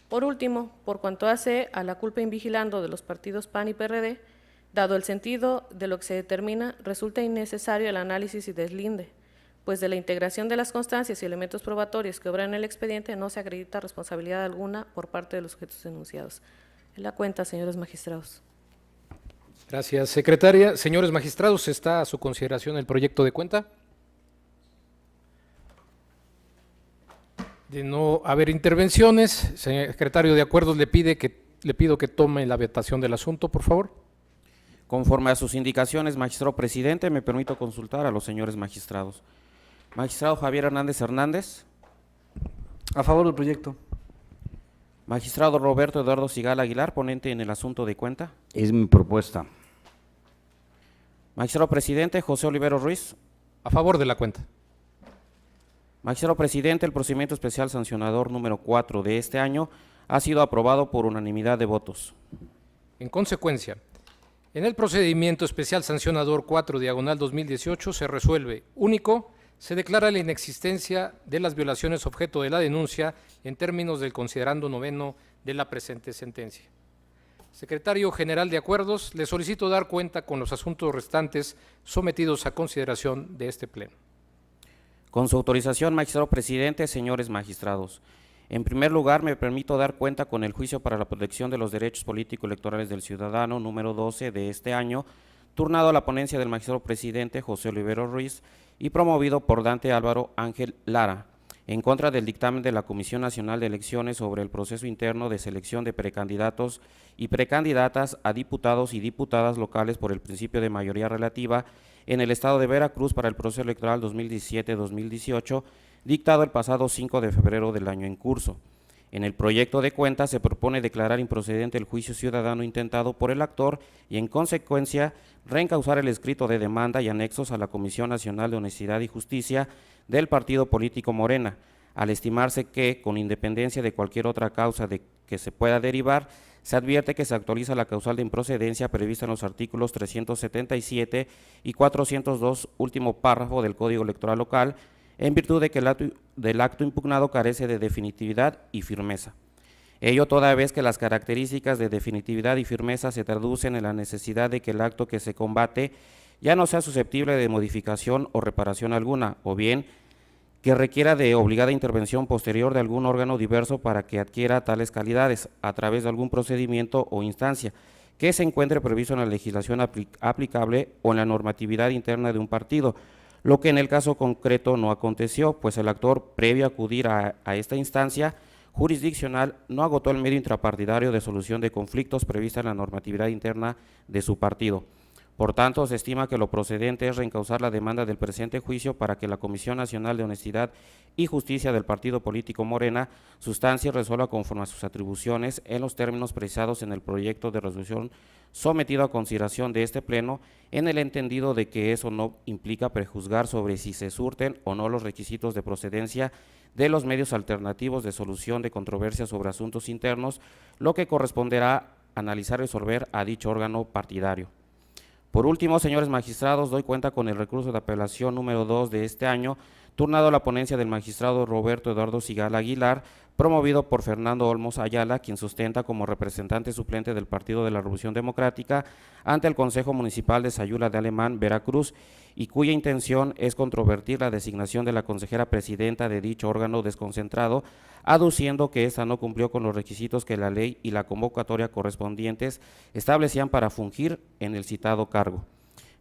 Por último, por cuanto hace a la culpa invigilando de los partidos PAN y PRD, dado el sentido de lo que se determina, resulta innecesario el análisis y deslinde, pues de la integración de las constancias y elementos probatorios que obran en el expediente no se acredita responsabilidad alguna por parte de los sujetos denunciados. En la cuenta, señores magistrados. Gracias, secretaria. Señores magistrados, ¿está a su consideración el proyecto de cuenta? De no haber intervenciones, secretario de Acuerdos, le pido que tome la votación del asunto, por favor. Conforme a sus indicaciones, magistrado presidente, me permito consultar a los señores magistrados. Magistrado Javier Hernández Hernández. A favor del proyecto. Magistrado Roberto Eduardo Sigala Aguilar, ponente en el asunto de cuenta. Es mi propuesta. Magistrado presidente José Olivero Ruiz. A favor de la cuenta. Magistrado presidente, el procedimiento especial sancionador número 4 de este año ha sido aprobado por unanimidad de votos. En consecuencia, en el procedimiento especial sancionador 4/2018 se resuelve, único, se declara la inexistencia de las violaciones objeto de la denuncia en términos del considerando noveno de la presente sentencia. Secretario General de Acuerdos, le solicito dar cuenta con los asuntos restantes sometidos a consideración de este Pleno. Con su autorización, magistrado presidente, señores magistrados. En primer lugar, me permito dar cuenta con el juicio para la protección de los derechos político-electorales del ciudadano número 12 de este año, turnado a la ponencia del magistrado presidente José Olivero Ruiz y promovido por Dante Álvaro Ángel Lara, en contra del dictamen de la Comisión Nacional de Elecciones sobre el proceso interno de selección de precandidatos y precandidatas a diputados y diputadas locales por el principio de mayoría relativa en el estado de Veracruz para el proceso electoral 2017-2018, dictado el pasado 5 de febrero del año en curso. En el proyecto de cuenta se propone declarar improcedente el juicio ciudadano intentado por el actor y, en consecuencia, reencausar el escrito de demanda y anexos a la Comisión Nacional de Honestidad y Justicia del partido político Morena, al estimarse que, con independencia de cualquier otra causa de que se pueda derivar, se advierte que se actualiza la causal de improcedencia prevista en los artículos 377 y 402, último párrafo del Código Electoral Local, en virtud de que el acto impugnado carece de definitividad y firmeza. Ello toda vez que las características de definitividad y firmeza se traducen en la necesidad de que el acto que se combate ya no sea susceptible de modificación o reparación alguna, o bien que requiera de obligada intervención posterior de algún órgano diverso para que adquiera tales calidades, a través de algún procedimiento o instancia que se encuentre previsto en la legislación aplicable o en la normatividad interna de un partido, lo que en el caso concreto no aconteció, pues el actor, previo a acudir a esta instancia jurisdiccional, no agotó el medio intrapartidario de solución de conflictos prevista en la normatividad interna de su partido. Por tanto, se estima que lo procedente es reencausar la demanda del presente juicio para que la Comisión Nacional de Honestidad y Justicia del partido político Morena sustancie y resuelva conforme a sus atribuciones en los términos precisados en el proyecto de resolución sometido a consideración de este Pleno, en el entendido de que eso no implica prejuzgar sobre si se surten o no los requisitos de procedencia de los medios alternativos de solución de controversias sobre asuntos internos, lo que corresponderá analizar y resolver a dicho órgano partidario. Por último, señores magistrados, doy cuenta con el recurso de apelación número 2 de este año, turnado a la ponencia del magistrado Roberto Eduardo Sigala Aguilar, promovido por Fernando Olmos Ayala, quien sustenta como representante suplente del Partido de la Revolución Democrática ante el Consejo Municipal de Sayula de Alemán, Veracruz, y cuya intención es controvertir la designación de la consejera presidenta de dicho órgano desconcentrado, aduciendo que ésta no cumplió con los requisitos que la ley y la convocatoria correspondientes establecían para fungir en el citado cargo.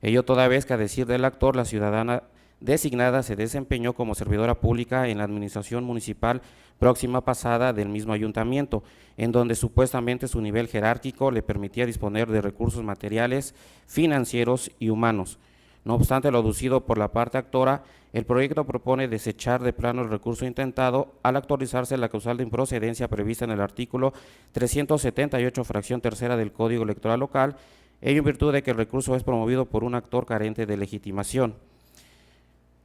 Ello toda vez que, a decir del actor, la ciudadana designada se desempeñó como servidora pública en la administración municipal próxima pasada del mismo ayuntamiento, en donde supuestamente su nivel jerárquico le permitía disponer de recursos materiales, financieros y humanos. No obstante lo aducido por la parte actora, el proyecto propone desechar de plano el recurso intentado al actualizarse la causal de improcedencia prevista en el artículo 378, fracción tercera del Código Electoral Local, ello en virtud de que el recurso es promovido por un actor carente de legitimación.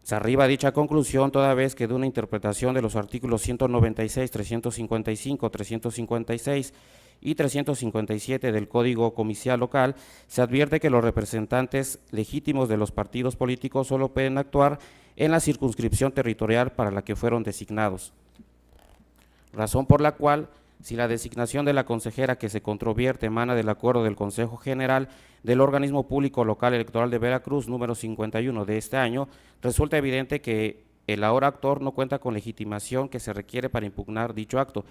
Se arriba a dicha conclusión toda vez que de una interpretación de los artículos 196, 355, 356 y 357 del Código Comicial Local, se advierte que los representantes legítimos de los partidos políticos solo pueden actuar en la circunscripción territorial para la que fueron designados. Razón por la cual, si la designación de la consejera que se controvierte emana del acuerdo del Consejo General del Organismo Público Local Electoral de Veracruz, número 51 de este año, resulta evidente que el ahora actor no cuenta con legitimación que se requiere para impugnar dicho acto,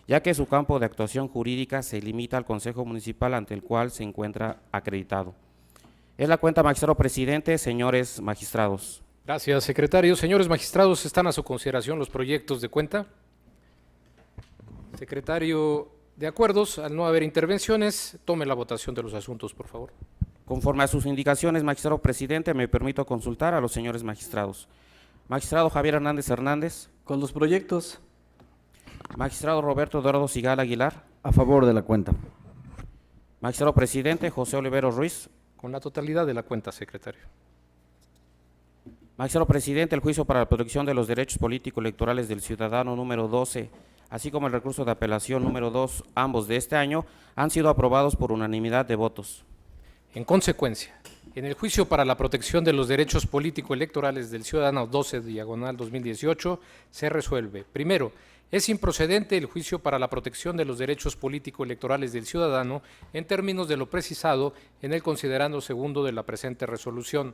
ya que su campo de actuación jurídica se limita al Consejo Municipal ante el cual se encuentra acreditado. Es la cuenta, magistrado presidente, señores magistrados. Gracias, secretario. Señores magistrados, están a su consideración los proyectos de cuenta. Secretario de Acuerdos, al no haber intervenciones, tome la votación de los asuntos, por favor. Conforme a sus indicaciones, magistrado presidente, me permito consultar a los señores magistrados. Magistrado Javier Hernández Hernández. Con los proyectos. Magistrado Roberto Eduardo Sigala Aguilar. A favor de la cuenta. Magistrado presidente José Olivero Ruiz. Con la totalidad de la cuenta, secretario. Magistrado presidente, el juicio para la protección de los derechos políticos electorales del ciudadano número 12, así como el recurso de apelación número 2, ambos de este año, han sido aprobados por unanimidad de votos. En consecuencia, en el juicio para la protección de los derechos político-electorales del ciudadano 12/2018 se resuelve: primero, es improcedente el juicio para la protección de los derechos político-electorales del ciudadano en términos de lo precisado en el considerando segundo de la presente resolución.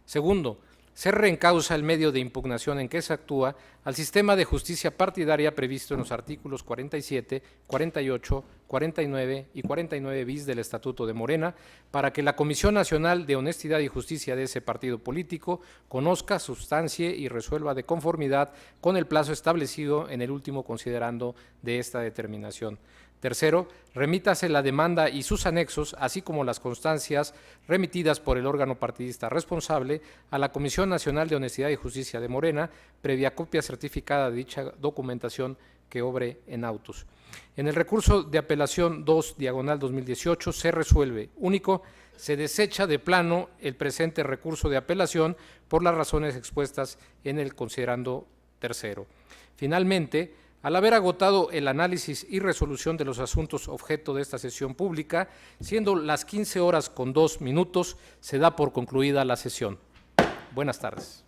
Segundo, se reencausa el medio de impugnación en que se actúa al sistema de justicia partidaria previsto en los artículos 47, 48, 49 y 49 bis del Estatuto de Morena, para que la Comisión Nacional de Honestidad y Justicia de ese partido político conozca, sustancie y resuelva de conformidad con el plazo establecido en el último considerando de esta determinación. Tercero, remítase la demanda y sus anexos, así como las constancias remitidas por el órgano partidista responsable a la Comisión Nacional de Honestidad y Justicia de Morena, previa copia certificada de dicha documentación que obre en autos. En el recurso de apelación 2/2018 se resuelve: único, se desecha de plano el presente recurso de apelación por las razones expuestas en el considerando tercero. Finalmente, al haber agotado el análisis y resolución de los asuntos objeto de esta sesión pública, siendo las 15:02, se da por concluida la sesión. Buenas tardes.